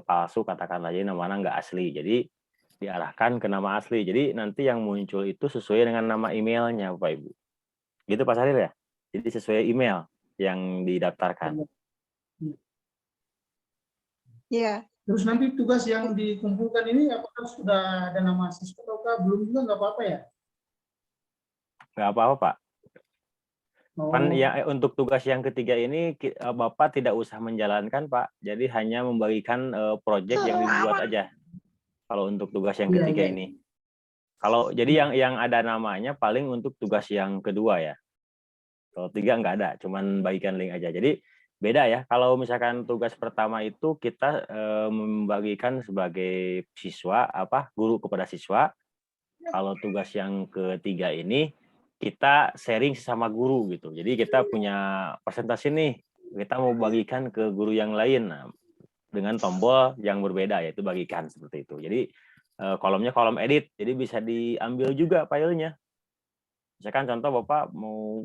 palsu, katakanlah, jadi namanya nggak asli. Jadi diarahkan ke nama asli. Jadi nanti yang muncul itu sesuai dengan nama emailnya, Bapak Ibu. Gitu, Pak Saril ya? Jadi sesuai email yang didaftarkan. Iya. Terus nanti tugas yang dikumpulkan ini apakah sudah ada nama siswa ataukah belum juga, nggak apa-apa ya? Nggak apa-apa, Pak. Kan Oh, ya, untuk tugas yang ketiga ini Bapak tidak usah menjalankan, Pak. Jadi hanya membagikan proyek yang dibuat aja. Kalau untuk tugas yang ketiga ini. Kalau jadi yang ada namanya paling untuk tugas yang kedua ya. Kalau tiga nggak ada, cuman bagikan link aja. Jadi beda ya. Kalau misalkan tugas pertama itu kita membagikan sebagai siswa guru kepada siswa. Kalau tugas yang ketiga ini kita sharing sesama guru gitu. Jadi kita punya presentasi nih, kita mau bagikan ke guru yang lain. Nah, dengan tombol yang berbeda, yaitu bagikan seperti itu. Jadi kolomnya kolom edit, jadi bisa diambil juga filenya. Misalkan contoh Bapak mau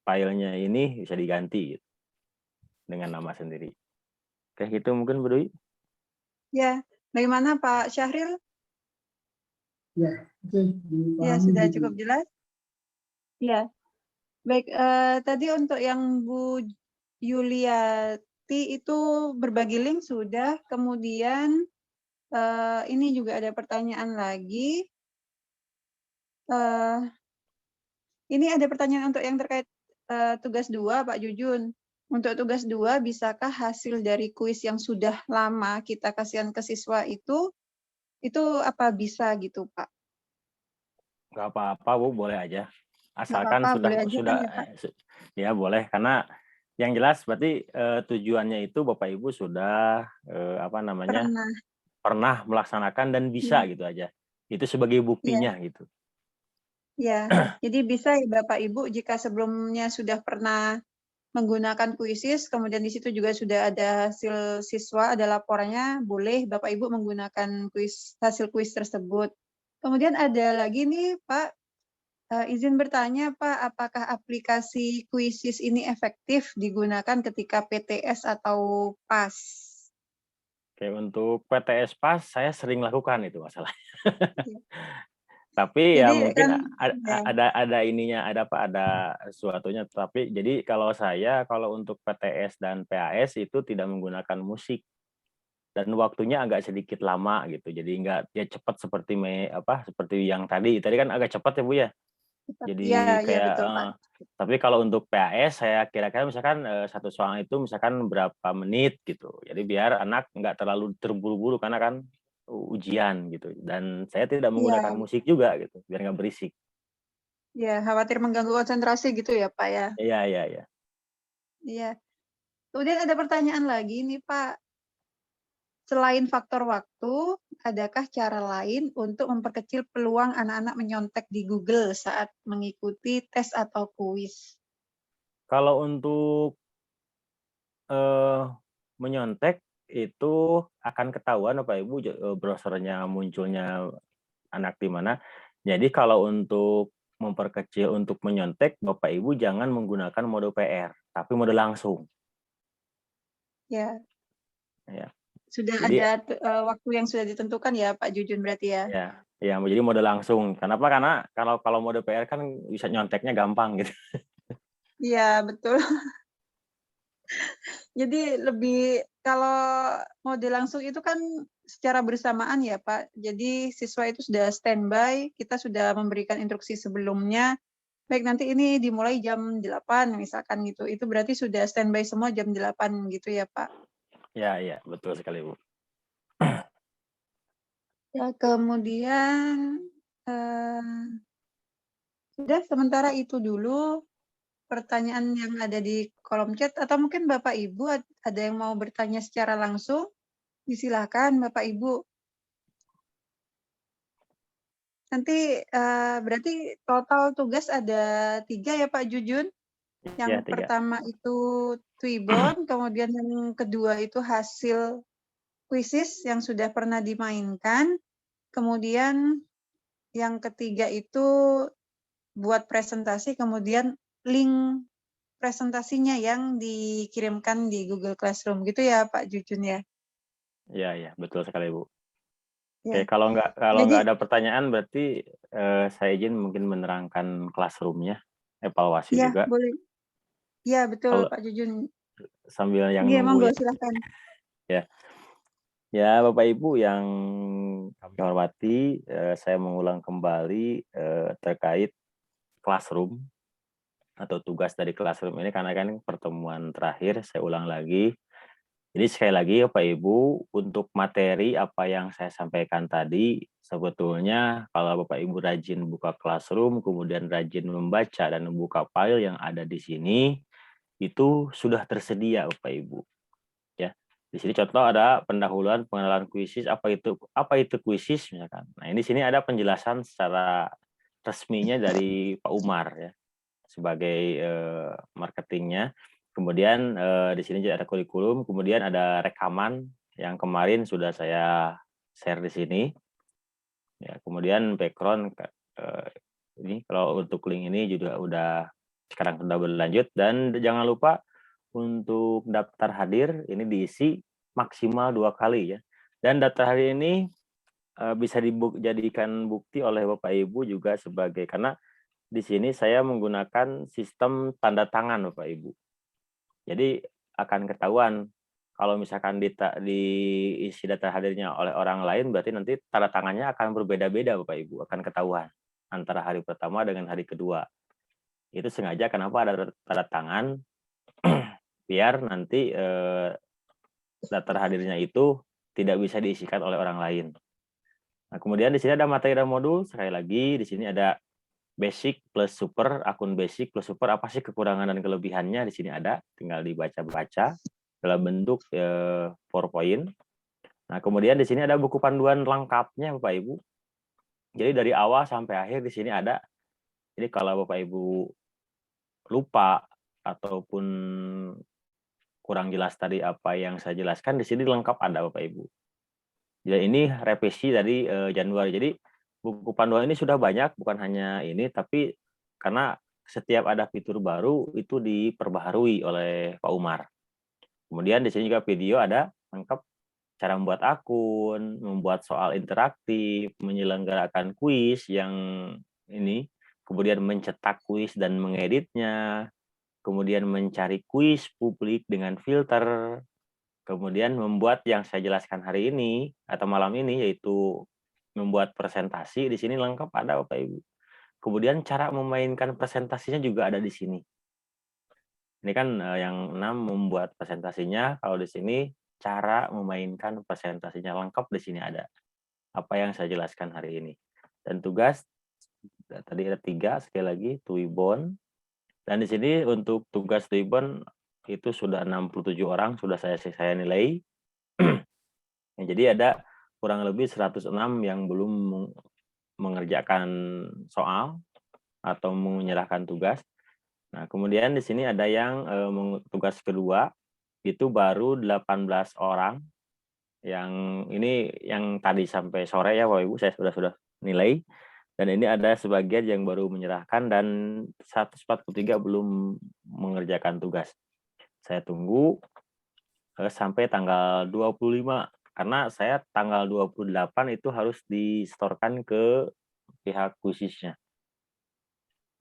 filenya ini bisa diganti gitu, dengan nama sendiri. Oke, gitu mungkin Bu Dwi. Ya, bagaimana Pak Syahril? ya, oke. Ya, sudah cukup jelas. Ya, baik. Tadi untuk yang Bu Yuliati itu berbagi link sudah. Kemudian ini juga ada pertanyaan lagi. Ini ada pertanyaan untuk yang terkait tugas 2, Pak Jujun. Untuk tugas 2, bisakah hasil dari kuis yang sudah lama kita kasihkan ke siswa itu apa bisa gitu, Pak? Nggak apa-apa, Bu, boleh aja. Asalkan apa-apa, sudah ya boleh, karena yang jelas berarti tujuannya itu Bapak Ibu sudah pernah melaksanakan dan bisa gitu aja. Itu sebagai buktinya gitu. Ya, jadi bisa ya Bapak Ibu jika sebelumnya sudah pernah menggunakan kuisis, kemudian di situ juga sudah ada hasil siswa, ada laporannya, boleh Bapak Ibu menggunakan hasil kuis tersebut. Kemudian ada lagi nih Pak, izin bertanya Pak, apakah aplikasi kuisis ini efektif digunakan ketika PTS atau PAS? Oke, untuk PTS PAS saya sering lakukan itu masalahnya. Iya. Tapi ya Jadi mungkin kan, ya, ada ininya, ada sesuatunya. Tapi jadi kalau saya kalau untuk PTS dan PAS itu tidak menggunakan musik dan waktunya agak sedikit lama gitu. Jadi nggak ya cepat seperti seperti yang tadi. Tadi kan agak cepat ya Bu ya. ya, Jadi ya kayak betul Pak. tapi kalau untuk PAS saya kira-kira misalkan satu soal itu misalkan berapa menit gitu. Jadi biar anak nggak terlalu terburu-buru karena kan ujian gitu. Dan saya tidak menggunakan Iya, musik juga gitu, biar nggak berisik. ya khawatir mengganggu konsentrasi gitu ya Pak ya. Iya, iya, iya. Iya. Kemudian ada pertanyaan lagi nih Pak. Selain faktor waktu, adakah cara lain untuk memperkecil peluang anak-anak menyontek di Google saat mengikuti tes atau kuis? Kalau untuk menyontek itu akan ketahuan Bapak Ibu browsernya munculnya anak di mana. Jadi kalau untuk memperkecil untuk menyontek Bapak Ibu jangan menggunakan mode PR, tapi mode langsung. Ya, Ya. sudah Jadi ada waktu yang sudah ditentukan ya Pak Jujun berarti ya? ya jadi mode langsung. Kenapa? Karena kalau mode PR kan bisa nyonteknya gampang gitu. Iya, betul. Jadi lebih kalau mode langsung itu kan secara bersamaan ya Pak. Jadi siswa itu sudah standby, kita sudah memberikan instruksi sebelumnya. Baik, nanti ini dimulai jam 8 misalkan gitu. Itu berarti sudah standby semua jam 8 gitu ya Pak. Ya, iya, betul sekali Bu. Ya, kemudian sudah sementara itu dulu pertanyaan yang ada di kolom chat, atau mungkin Bapak Ibu ada yang mau bertanya secara langsung, disilakan Bapak Ibu. Nanti berarti total tugas ada 3 ya Pak Jujun. Yang Ya, 3. pertama itu Twibbon, kemudian yang kedua itu hasil kuisis yang sudah pernah dimainkan, kemudian yang ketiga itu buat presentasi, kemudian link presentasinya yang dikirimkan di Google Classroom gitu ya Pak Jujun ya. Iya, iya, betul sekali Bu. Ya. Oke, kalau nggak Jadi ada pertanyaan berarti saya izin mungkin menerangkan classroom-nya, evaluasi ya juga. boleh. Ya betul Kalau Pak Jujun. sambil yang Iya nunggu monggo ya. silahkan. Ya, Bapak Ibu yang kami hormati, saya mengulang kembali terkait classroom atau tugas dari classroom ini karena kan pertemuan terakhir saya ulang lagi. Jadi sekali lagi Bapak Ibu, untuk materi apa yang saya sampaikan tadi, sebetulnya kalau Bapak Ibu rajin buka Classroom, kemudian rajin membaca dan membuka file yang ada di sini, itu sudah tersedia Bapak Ibu. Ya, di sini contoh ada pendahuluan pengenalan kuisis, apa itu kuisis misalkan. Nah, ini di sini ada penjelasan secara resminya dari Pak Umar ya sebagai marketingnya. Kemudian di sini juga ada kurikulum, kemudian ada rekaman yang kemarin sudah saya share di sini. Ya, kemudian background ini kalau untuk link ini juga sekarang sudah berlanjut dan jangan lupa untuk daftar hadir ini diisi maksimal 2 kali ya. Dan daftar hadir ini bisa dijadikan bukti oleh Bapak Ibu juga sebagai karena di sini saya menggunakan sistem tanda tangan Bapak Ibu. Jadi akan ketahuan kalau misalkan diisi data hadirnya oleh orang lain berarti nanti tanda tangannya akan berbeda-beda Bapak Ibu, akan ketahuan antara hari pertama dengan hari kedua. Itu sengaja kenapa ada tanda tangan biar nanti data hadirnya itu tidak bisa diisikan oleh orang lain. Nah, kemudian di sini ada materi dan modul, sekali lagi di sini ada basic plus super, akun basic plus super, apa sih kekurangan dan kelebihannya di sini ada, tinggal dibaca-baca dalam bentuk PowerPoint. Nah, kemudian di sini ada buku panduan lengkapnya Bapak Ibu. Jadi dari awal sampai akhir di sini ada Jadi kalau Bapak Ibu lupa ataupun kurang jelas tadi apa yang saya jelaskan, di sini lengkap ada Bapak Ibu. Jadi ini revisi dari Januari. Jadi buku panduan ini sudah banyak, bukan hanya ini, tapi karena setiap ada fitur baru itu diperbaharui oleh Pak Umar. Kemudian di sini juga video ada lengkap cara membuat akun, membuat soal interaktif, menyelenggarakan kuis yang ini, kemudian mencetak kuis dan mengeditnya, kemudian mencari kuis publik dengan filter, kemudian membuat yang saya jelaskan hari ini atau malam ini, yaitu membuat presentasi. Di sini lengkap ada Bapak Ibu. Kemudian cara memainkan presentasinya juga ada di sini. Ini kan yang 6 membuat presentasinya, kalau di sini cara memainkan presentasinya lengkap di sini ada. Apa yang saya jelaskan hari ini. Dan tugas tadi ada 3 sekali lagi Tuibon. Dan di sini untuk tugas Tuibon itu sudah 67 orang sudah saya nilai. Jadi ada kurang lebih 106 yang belum mengerjakan soal atau menyerahkan tugas. Nah, kemudian di sini ada yang tugas kedua itu baru 18 orang. Yang ini yang tadi sampai sore ya Bapak Ibu saya sudah nilai. Dan ini ada sebagian yang baru menyerahkan dan 143 belum mengerjakan tugas. Saya tunggu sampai tanggal 25 karena saya tanggal 28 itu harus disetorkan ke pihak khususnya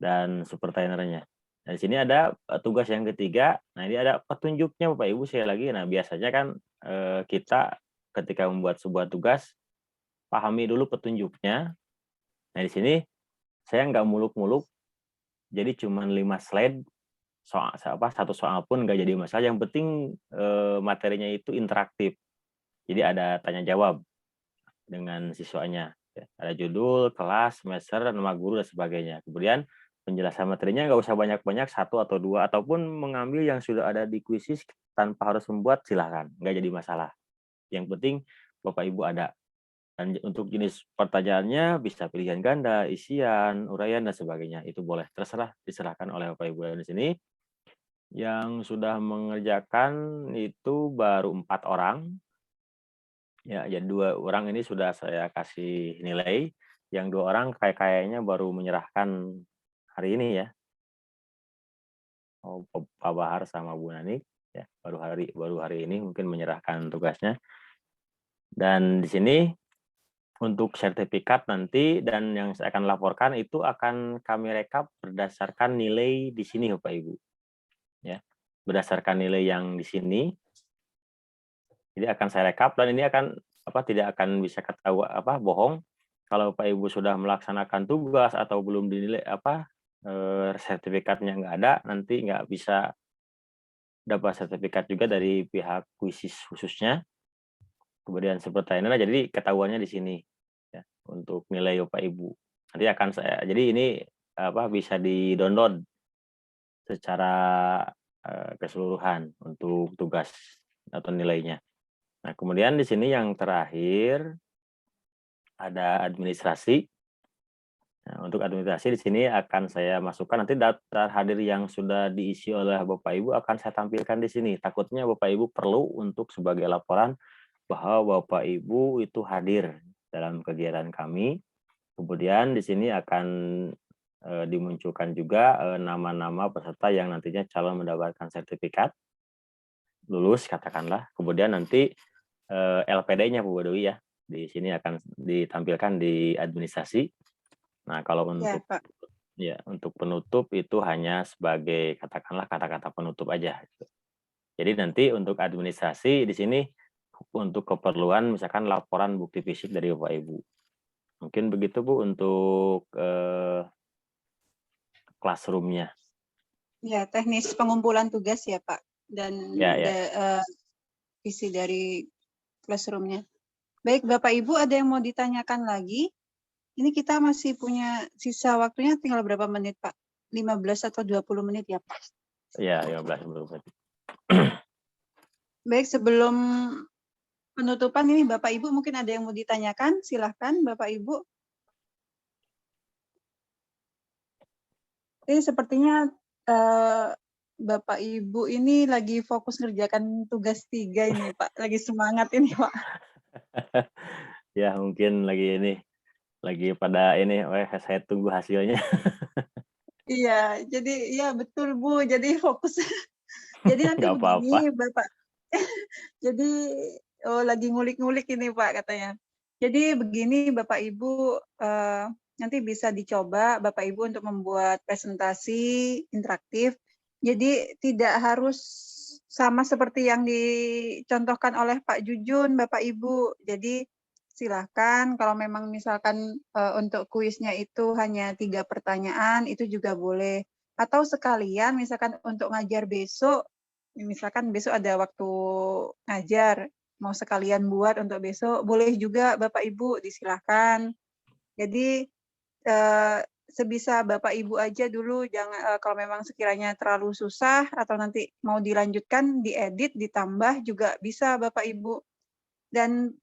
dan supertainernya. Nah, di sini ada tugas yang ketiga. Nah, ini ada petunjuknya Bapak Ibu sekali lagi. Nah, biasanya kan kita ketika membuat sebuah tugas pahami dulu petunjuknya. Nah, di sini saya nggak muluk-muluk. Jadi cuma 5 slide. Satu soal pun nggak jadi masalah. Yang penting materinya itu interaktif. Jadi ada tanya jawab dengan siswanya. Ada judul, kelas, semester, nama guru dan sebagainya. Kemudian penjelasan materinya nggak usah banyak-banyak, 1 atau 2, ataupun mengambil yang sudah ada di kuisis tanpa harus membuat, silahkan, nggak jadi masalah. Yang penting Bapak Ibu ada. Dan untuk jenis pertanyaannya bisa pilihan ganda, isian, uraian dan sebagainya. Itu boleh, terserah, diserahkan oleh Bapak Ibu. Dan di sini yang sudah mengerjakan itu baru 4 orang. Ya, jadi 2 orang ini sudah saya kasih nilai. Yang 2 orang kayaknya baru menyerahkan hari ini ya. Pak Bahar sama Bu Nanik ya, baru hari ini mungkin menyerahkan tugasnya. Dan di sini untuk sertifikat nanti dan yang saya akan laporkan itu akan kami rekap berdasarkan nilai di sini Bapak Ibu. Ya. Berdasarkan nilai yang di sini. Jadi akan saya rekap dan ini akan tidak akan bisa ketahuan bohong kalau Bapak Ibu sudah melaksanakan tugas atau belum dinilai sertifikatnya nggak ada, nanti nggak bisa dapat sertifikat juga dari pihak kuisis khususnya. Kemudian supertrainer, jadi ketahuannya di sini ya untuk nilai Bapak Ibu. Nanti akan jadi ini bisa di-download secara keseluruhan untuk tugas atau nilainya. Nah, kemudian di sini yang terakhir ada administrasi. Nah, untuk administrasi di sini akan saya masukkan nanti daftar hadir yang sudah diisi oleh Bapak Ibu akan saya tampilkan di sini. Takutnya Bapak Ibu perlu untuk sebagai laporan bahwa Bapak Ibu itu hadir dalam kegiatan kami. Kemudian di sini akan dimunculkan juga nama-nama peserta yang nantinya calon mendapatkan sertifikat lulus katakanlah. Kemudian nanti LPD-nya Bu Badowi ya. Di sini akan ditampilkan di administrasi. Nah, kalau untuk untuk penutup itu hanya sebagai katakanlah kata-kata penutup aja. Jadi nanti untuk administrasi di sini untuk keperluan misalkan laporan bukti fisik dari Bapak Ibu. Mungkin begitu Bu untuk classroom-nya. Ya, teknis pengumpulan tugas ya Pak dan visi dari classroom-nya. Baik, Bapak Ibu ada yang mau ditanyakan lagi? Ini kita masih punya sisa waktunya tinggal berapa menit, Pak? 15 atau 20 menit ya, Pak? Iya, 15 menit. Baik, sebelum penutupan ini Bapak Ibu mungkin ada yang mau ditanyakan? Silahkan Bapak Ibu. Ini sepertinya Bapak Ibu ini lagi fokus ngerjakan tugas 3 ini Pak, lagi semangat ini Pak. Ya mungkin lagi pada ini, saya tunggu hasilnya. Iya, jadi iya betul Bu, jadi fokus. Jadi nanti Nggak apa-apa. begini Bapak, jadi lagi ngulik-ngulik ini Pak katanya. Jadi begini Bapak Ibu, nanti bisa dicoba Bapak Ibu untuk membuat presentasi interaktif. Jadi tidak harus sama seperti yang dicontohkan oleh Pak Jujun Bapak Ibu. Jadi silahkan kalau memang misalkan untuk kuisnya itu hanya 3 pertanyaan, itu juga boleh. Atau sekalian misalkan untuk ngajar besok, misalkan besok ada waktu ngajar, mau sekalian buat untuk besok, boleh juga Bapak Ibu, disilahkan. Jadi sebisa Bapak Ibu aja dulu, jangan kalau memang sekiranya terlalu susah atau nanti mau dilanjutkan, diedit, ditambah juga bisa Bapak Ibu. Dan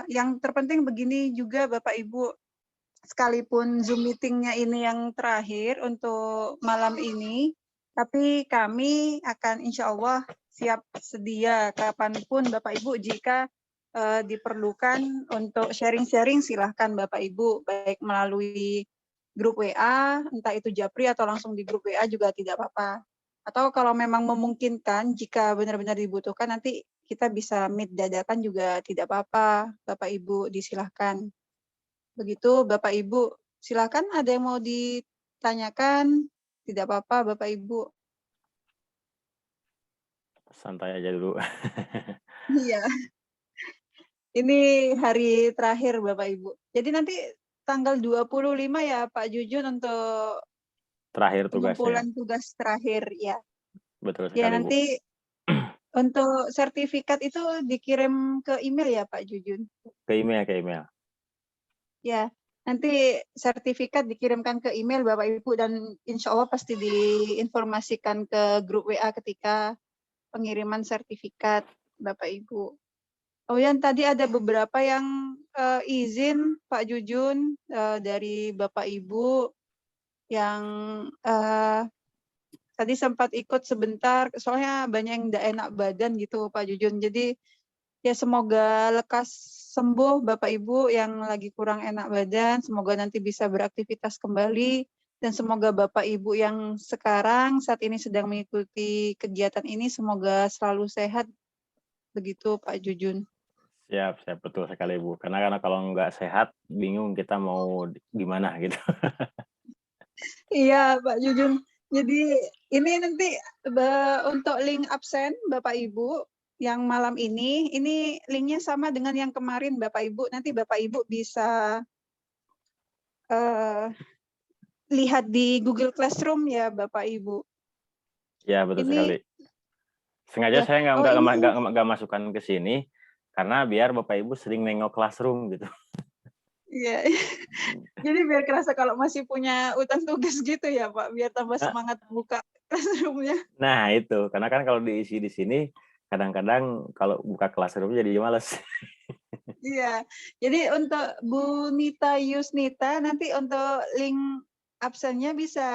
yang terpenting begini juga Bapak Ibu, sekalipun Zoom meeting-nya ini yang terakhir untuk malam ini, tapi kami akan insya Allah siap sedia kapanpun Bapak Ibu jika diperlukan untuk sharing-sharing, silahkan Bapak Ibu, baik melalui grup WA, entah itu Japri atau langsung di grup WA juga tidak apa-apa. Atau kalau memang memungkinkan, jika benar-benar dibutuhkan, nanti kita bisa meet dadakan juga tidak apa-apa, Bapak Ibu, disilahkan. Begitu Bapak Ibu, silakan ada yang mau ditanyakan, tidak apa-apa Bapak Ibu. Santai aja dulu. Iya. Ini hari terakhir Bapak Ibu. Jadi nanti tanggal 25 ya Pak Jujun untuk Terakhir tugasnya. pengumpulan tugas terakhir ya. Betul Ya sekali, Bu. nanti untuk sertifikat itu dikirim ke email ya Pak Jujun. Ke email. Ya, nanti sertifikat dikirimkan ke email Bapak Ibu dan insya Allah pasti diinformasikan ke grup WA ketika pengiriman sertifikat Bapak Ibu. Kemudian tadi ada beberapa yang izin Pak Jujun dari Bapak Ibu yang tadi sempat ikut sebentar, soalnya banyak yang tidak enak badan gitu Pak Jujun. Jadi ya semoga lekas sembuh Bapak Ibu yang lagi kurang enak badan, semoga nanti bisa beraktivitas kembali, dan semoga Bapak Ibu yang sekarang saat ini sedang mengikuti kegiatan ini, semoga selalu sehat, begitu Pak Jujun. Siap, betul sekali Bu. Karena kalau nggak sehat, bingung kita mau gimana gitu. Iya Pak Jujun. Jadi ini nanti untuk link absen Bapak Ibu yang malam ini linknya sama dengan yang kemarin Bapak Ibu. Nanti Bapak Ibu bisa lihat di Google Classroom ya Bapak Ibu. Ya betul Ini, sekali. Sengaja ya. saya Oh, nggak masukkan ke sini karena biar Bapak Ibu sering nengok Classroom gitu. Iya. Jadi biar kerasa kalau masih punya utang tugas gitu ya Pak, biar tambah semangat buka Classroom-nya. Nah itu, karena kan kalau diisi di sini kadang-kadang kalau buka Classroom jadi males. Iya. Jadi untuk Bu Nita Yusnita nanti untuk link absennya bisa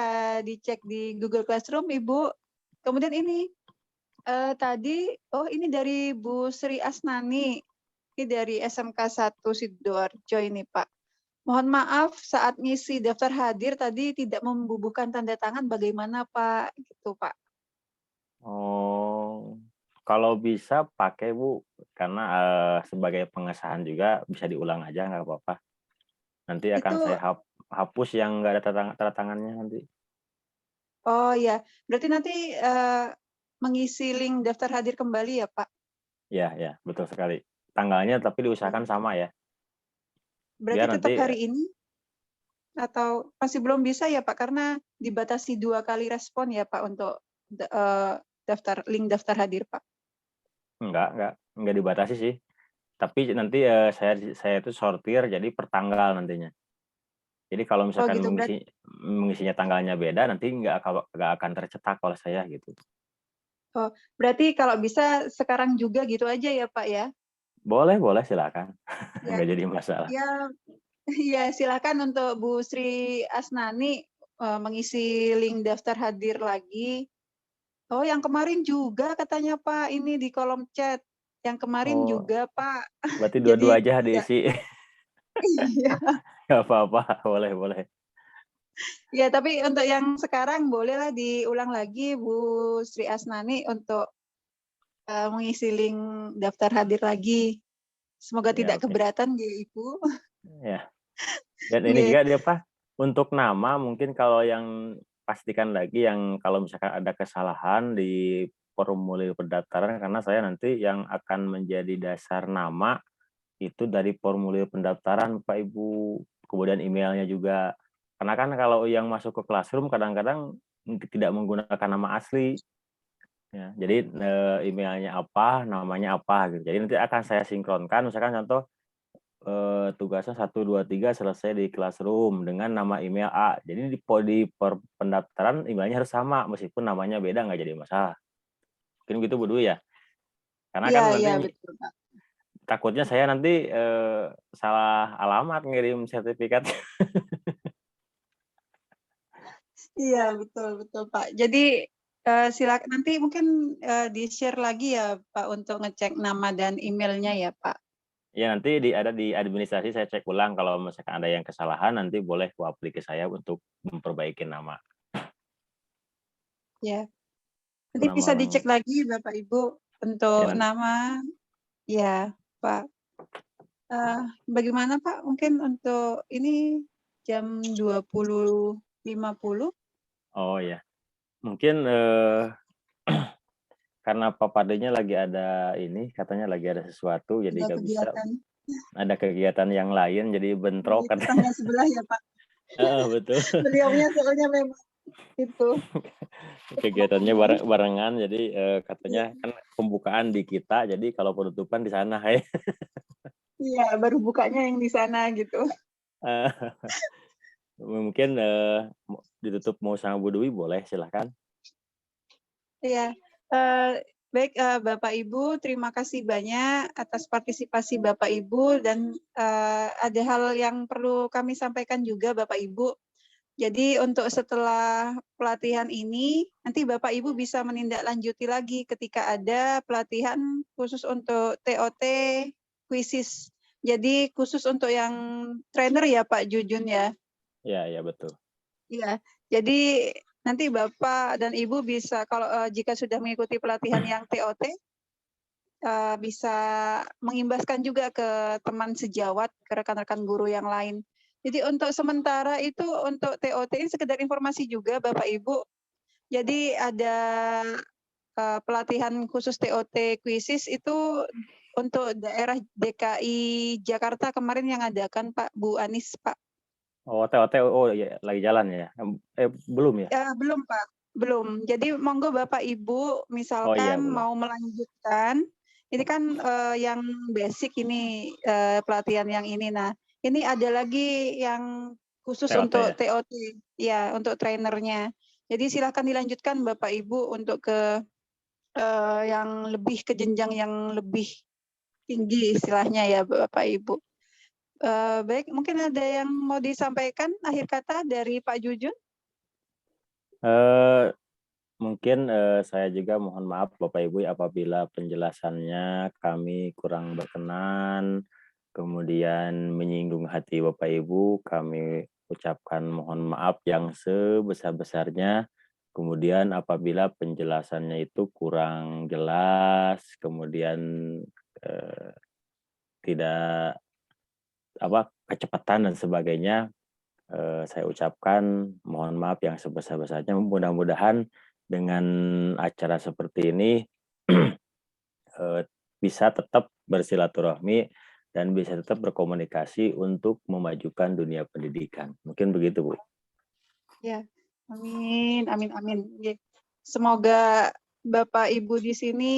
dicek di Google Classroom Ibu. Kemudian ini tadi ini dari Bu Sri Asnani. Ini dari SMK 1 Sidoarjo ini Pak. Mohon maaf saat ngisi daftar hadir tadi tidak membubuhkan tanda tangan, bagaimana Pak? Gitu Pak. Oh, kalau bisa pakai Bu, karena sebagai pengesahan juga bisa diulang aja nggak apa-apa. Nanti akan saya hapus yang nggak ada tanda tangannya nanti. Oh ya, berarti nanti mengisi link daftar hadir kembali ya Pak? Ya, betul sekali. Tanggalnya tapi diusahakan sama ya. Berarti tetap hari ini? Atau masih belum bisa ya Pak? Karena dibatasi 2 kali respon ya Pak untuk link daftar hadir Pak? Enggak dibatasi sih. Tapi nanti saya itu sortir jadi per tanggal nantinya. Jadi kalau misalkan gitu, mengisinya tanggalnya beda, nanti nggak akan tercetak oleh saya gitu. Oh, berarti kalau bisa sekarang juga gitu aja ya Pak ya? Boleh silakan. Nggak jadi masalah. Ya, silakan untuk Bu Sri Asnani mengisi link daftar hadir lagi. Oh, yang kemarin juga katanya Pak, ini di kolom chat. Yang kemarin Oh, juga Pak. berarti Jadi dua-dua aja ya, diisi. iya. Nggak apa-apa, boleh. Ya, tapi untuk yang sekarang bolehlah diulang lagi Bu Sri Asnani untuk mengisi link daftar hadir lagi. Semoga Ya, tidak oke. keberatan ya Ibu. Ya. Dan ini Iya. juga dia apa? Untuk nama mungkin kalau yang pastikan lagi yang kalau misalkan ada kesalahan di formulir pendaftaran karena saya nanti yang akan menjadi dasar nama itu dari formulir pendaftaran Pak Ibu. Kemudian emailnya juga. Karena kan kalau yang masuk ke Classroom kadang-kadang tidak menggunakan nama asli. Ya, jadi emailnya apa, namanya apa gitu. Jadi nanti akan saya sinkronkan misalkan contoh tugasnya 1, 2, 3 selesai di Classroom dengan nama email A. Jadi di pendaftaran emailnya harus sama meskipun namanya beda nggak jadi masalah. Mungkin gitu Bu Dwi ya. Karena Iya, kan iya nanti betul Pak. takutnya saya nanti salah alamat ngirim sertifikat. Iya, betul Pak. Jadi silakan nanti mungkin di-share lagi ya Pak untuk ngecek nama dan emailnya ya Pak. Ya nanti ada di administrasi saya cek ulang kalau misalkan ada yang kesalahan nanti boleh aplik ke saya untuk memperbaiki nama. Ya. Nanti Nama bisa orang dicek lagi Bapak Ibu ya, untuk nama. Ya, Pak. Bagaimana Pak? Mungkin untuk ini jam 20.50. oh ya. Mungkin karena papadenya lagi ada ini katanya lagi ada sesuatu jadi Ada nggak bisa kegiatan ada kegiatan yang lain jadi bentrok di katanya. tetangga sebelah ya Pak. Betul. Beliaunya soalnya memang itu. Kegiatannya barengan jadi katanya kan pembukaan di kita jadi kalau penutupan di sana ya. Iya, baru bukanya yang di sana gitu. Mungkin ditutup mau sama Bu Dwi boleh silahkan. Iya, baik Bapak Ibu, terima kasih banyak atas partisipasi Bapak Ibu dan ada hal yang perlu kami sampaikan juga Bapak Ibu. Jadi untuk setelah pelatihan ini, nanti Bapak Ibu bisa menindaklanjuti lagi ketika ada pelatihan khusus untuk TOT Quizzes. Jadi khusus untuk yang trainer ya Pak Jujun ya. Ya betul. Iya, jadi nanti Bapak dan Ibu bisa kalau jika sudah mengikuti pelatihan yang TOT bisa mengimbaskan juga ke teman sejawat, ke rekan-rekan guru yang lain. Jadi untuk sementara itu untuk TOT ini sekedar informasi juga Bapak Ibu. Jadi ada pelatihan khusus TOT Quizzes itu untuk daerah DKI Jakarta kemarin yang adakan Pak Bu Anis Pak. Oh TOT ya lagi jalan ya. Belum ya? Belum Pak, belum. Jadi monggo Bapak Ibu misalkan belum. mau melanjutkan, ini kan yang basic ini pelatihan yang ini. Nah, ini ada lagi yang khusus TOT untuk ya? TOT, ya untuk trainernya. Jadi silahkan dilanjutkan Bapak Ibu untuk ke yang lebih ke jenjang yang lebih tinggi istilahnya ya Bapak Ibu. Baik, mungkin ada yang mau disampaikan akhir kata dari Pak Jujun? Mungkin saya juga mohon maaf Bapak Ibu apabila penjelasannya kami kurang berkenan, kemudian menyinggung hati Bapak Ibu, kami ucapkan mohon maaf yang sebesar-besarnya. Kemudian apabila penjelasannya itu kurang jelas, kemudian tidak kecepatan dan sebagainya, saya ucapkan mohon maaf yang sebesar-besarnya. Mudah-mudahan dengan acara seperti ini bisa tetap bersilaturahmi dan bisa tetap berkomunikasi untuk memajukan dunia pendidikan. Mungkin begitu, Bu. Ya, amin, amin, amin. Semoga Bapak Ibu di sini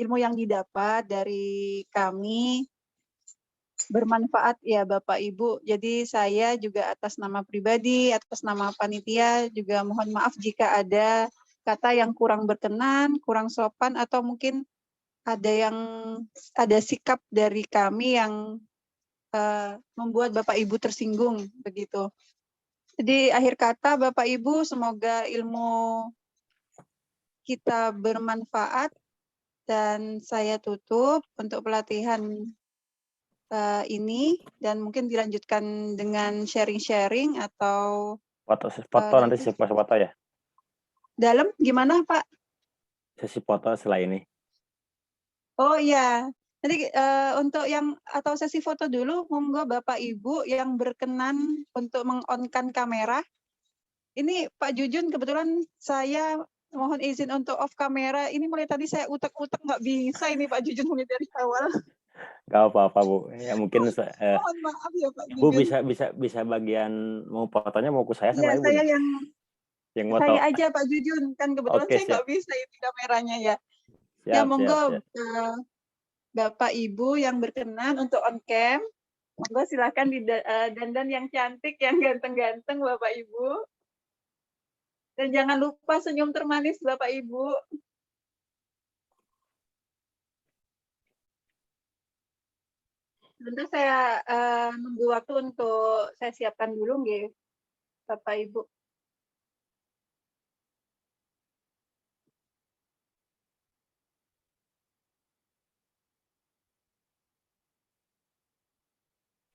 ilmu yang didapat dari kami bermanfaat ya Bapak Ibu. Jadi saya juga atas nama pribadi, atas nama panitia juga mohon maaf jika ada kata yang kurang berkenan, kurang sopan atau mungkin ada sikap dari kami yang membuat Bapak Ibu tersinggung begitu. Jadi akhir kata Bapak Ibu, semoga ilmu kita bermanfaat dan saya tutup untuk pelatihan ini dan mungkin dilanjutkan dengan sharing-sharing atau Foto nanti nanti sesi foto ya. dalam gimana Pak? Sesi foto setelah ini. Oh iya, nanti untuk yang atau sesi foto dulu, monggo Bapak Ibu yang berkenan untuk meng-on-kan kamera. Ini Pak Jujun kebetulan saya mohon izin untuk off kamera. Ini mulai tadi saya utek-utek nggak bisa ini Pak Jujun mulai dari awal. Gak apa-apa Bu. Ya mungkin Mohon maaf ya Pak Bu Jujun. bisa bagian mau fotonya mau ke saya Iya, sama Ibu saya nih? Yang mau saya tahu. aja Pak Jujun, kan kebetulan Oke, saya nggak bisa ini kameranya ya. Ya Siap. monggo Bapak Ibu yang berkenan untuk on cam, monggo silakan dandan yang cantik, yang ganteng-ganteng Bapak Ibu. Dan jangan lupa senyum termanis Bapak Ibu. Sebentar saya nunggu waktu untuk saya siapkan dulu nggih, Bapak Ibu.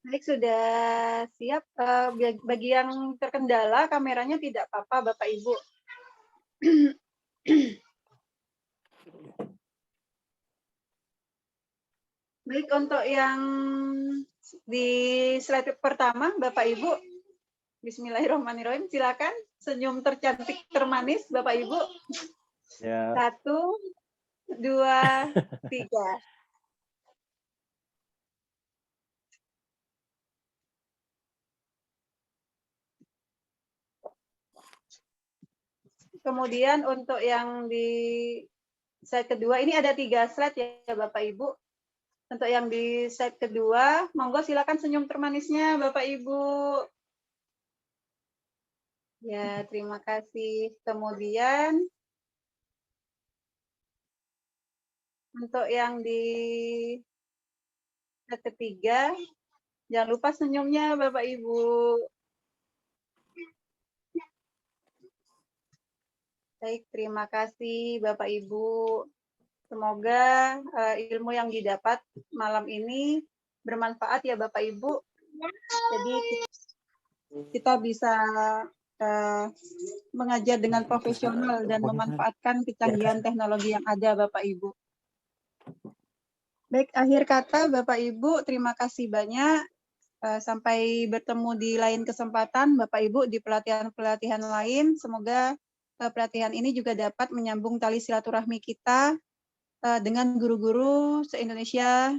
Baik, sudah siap. Bagi yang terkendala kameranya tidak apa-apa Bapak Ibu. Baik, untuk yang di slide pertama Bapak Ibu, Bismillahirrahmanirrahim, silakan senyum tercantik termanis Bapak Ibu. Ya. 1, 2, 3. Kemudian untuk yang di slide kedua, ini ada 3 slide ya Bapak Ibu. Untuk yang di slide kedua, monggo silakan senyum termanisnya Bapak Ibu. Ya, terima kasih. Kemudian untuk yang di slide ketiga, jangan lupa senyumnya Bapak Ibu. Baik, terima kasih Bapak Ibu. Semoga ilmu yang didapat malam ini bermanfaat ya Bapak Ibu. Jadi kita bisa mengajar dengan profesional dan memanfaatkan kecanggihan teknologi yang ada Bapak Ibu. Baik, akhir kata Bapak Ibu, terima kasih banyak. Sampai bertemu di lain kesempatan Bapak Ibu di pelatihan-pelatihan lain. Semoga pelatihan ini juga dapat menyambung tali silaturahmi kita dengan guru-guru se-Indonesia,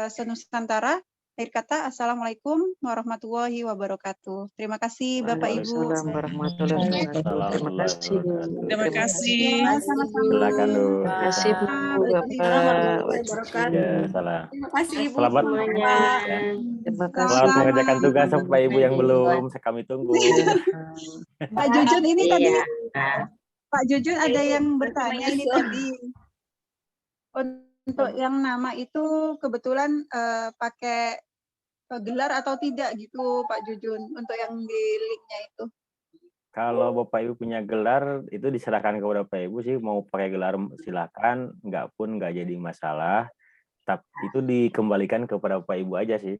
se-Nusantara. Akhir kata, Assalamualaikum warahmatullahi wabarakatuh. Terima kasih Bapak Ibu. Waalaikumsalam warahmatullahi wabarakatuh. Terima kasih Bu. Terima kasih. Sama-sama. Silakan Bu. Terima kasih Bu Bapak. Ya, salah. Terima kasih Ibu Selamat Semuanya. Terima kasih. Selamat mengerjakan tugas sampai Ibu yang belum. Kami tunggu. Pak Jujun ini tadi, Iya. Pak Jujun ada yang bertanya ini tadi. Untuk yang nama itu kebetulan pakai gelar atau tidak gitu Pak Jujun untuk yang di linknya itu. Kalau Bapak Ibu punya gelar itu diserahkan kepada Bapak Ibu sih, mau pakai gelar silakan, enggak pun enggak jadi masalah. Tapi itu dikembalikan kepada Bapak Ibu aja sih.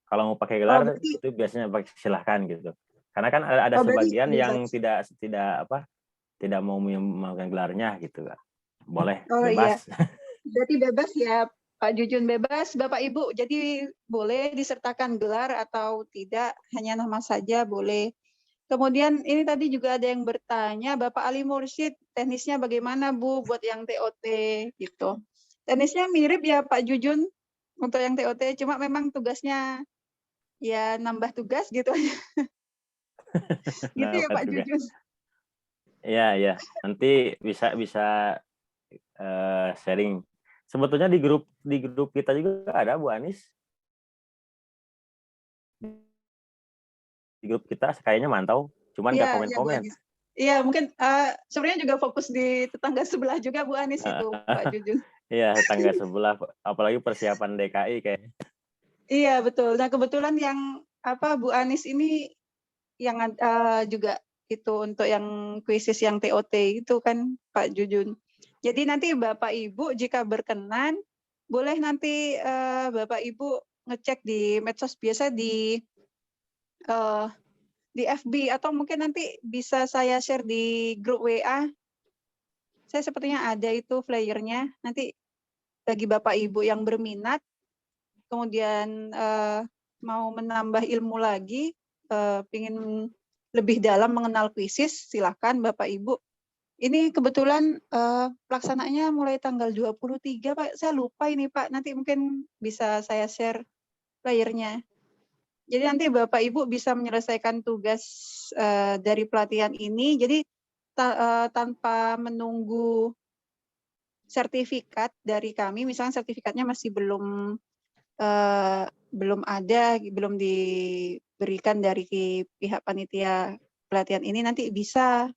Kalau mau pakai gelar itu biasanya silahkan gitu. Karena kan ada sebagian yang tidak mau memakai gelarnya gitu kan. Boleh bebas. Iya. Berarti bebas ya Pak Jujun, bebas Bapak Ibu. Jadi boleh disertakan gelar atau tidak, hanya nama saja boleh. Kemudian ini tadi juga ada yang bertanya, Bapak Ali Mursyid, teknisnya bagaimana Bu buat yang TOT gitu. Teknisnya mirip ya Pak Jujun untuk yang TOT, cuma memang tugasnya ya nambah tugas gitu aja. Gitu ya Pak Jujun. Iya. Nanti bisa sharing. Sebetulnya di grup kita juga ada Bu Anis. Di grup kita kayaknya mantau, cuman nggak komen-komen. Iya, mungkin sebenarnya juga fokus di tetangga sebelah juga Bu Anis itu, Pak Jujun. Iya, tetangga sebelah, apalagi persiapan DKI kayak. Iya, betul. Nah, kebetulan yang Bu Anis ini yang juga itu untuk yang kuisis yang TOT itu kan Pak Jujun. Jadi nanti Bapak Ibu jika berkenan boleh nanti Bapak Ibu ngecek di medsos biasa di FB atau mungkin nanti bisa saya share di grup WA. Saya sepertinya ada itu flyernya. Nanti bagi Bapak Ibu yang berminat, kemudian mau menambah ilmu lagi, ingin lebih dalam mengenal kuisis, silakan Bapak Ibu. Ini kebetulan pelaksanaannya mulai tanggal 23 Pak. Saya lupa ini Pak. Nanti mungkin bisa saya share flyernya. Jadi nanti Bapak Ibu bisa menyelesaikan tugas dari pelatihan ini. Jadi tanpa menunggu sertifikat dari kami, misalnya sertifikatnya masih belum ada, belum diberikan dari pihak panitia pelatihan ini, nanti bisa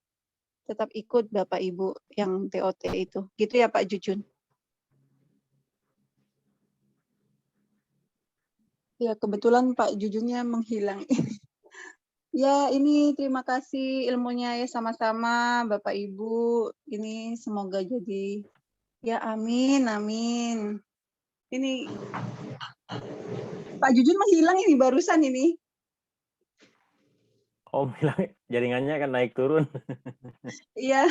tetap ikut Bapak Ibu yang TOT itu. Gitu ya Pak Jujun. Ya kebetulan Pak Jujunnya menghilang. Ya, ini terima kasih ilmunya ya sama-sama Bapak Ibu. Ini semoga jadi ya amin, amin. Ini Pak Jujun menghilang ini barusan ini. Oh, bilang jaringannya kan naik turun. Iya.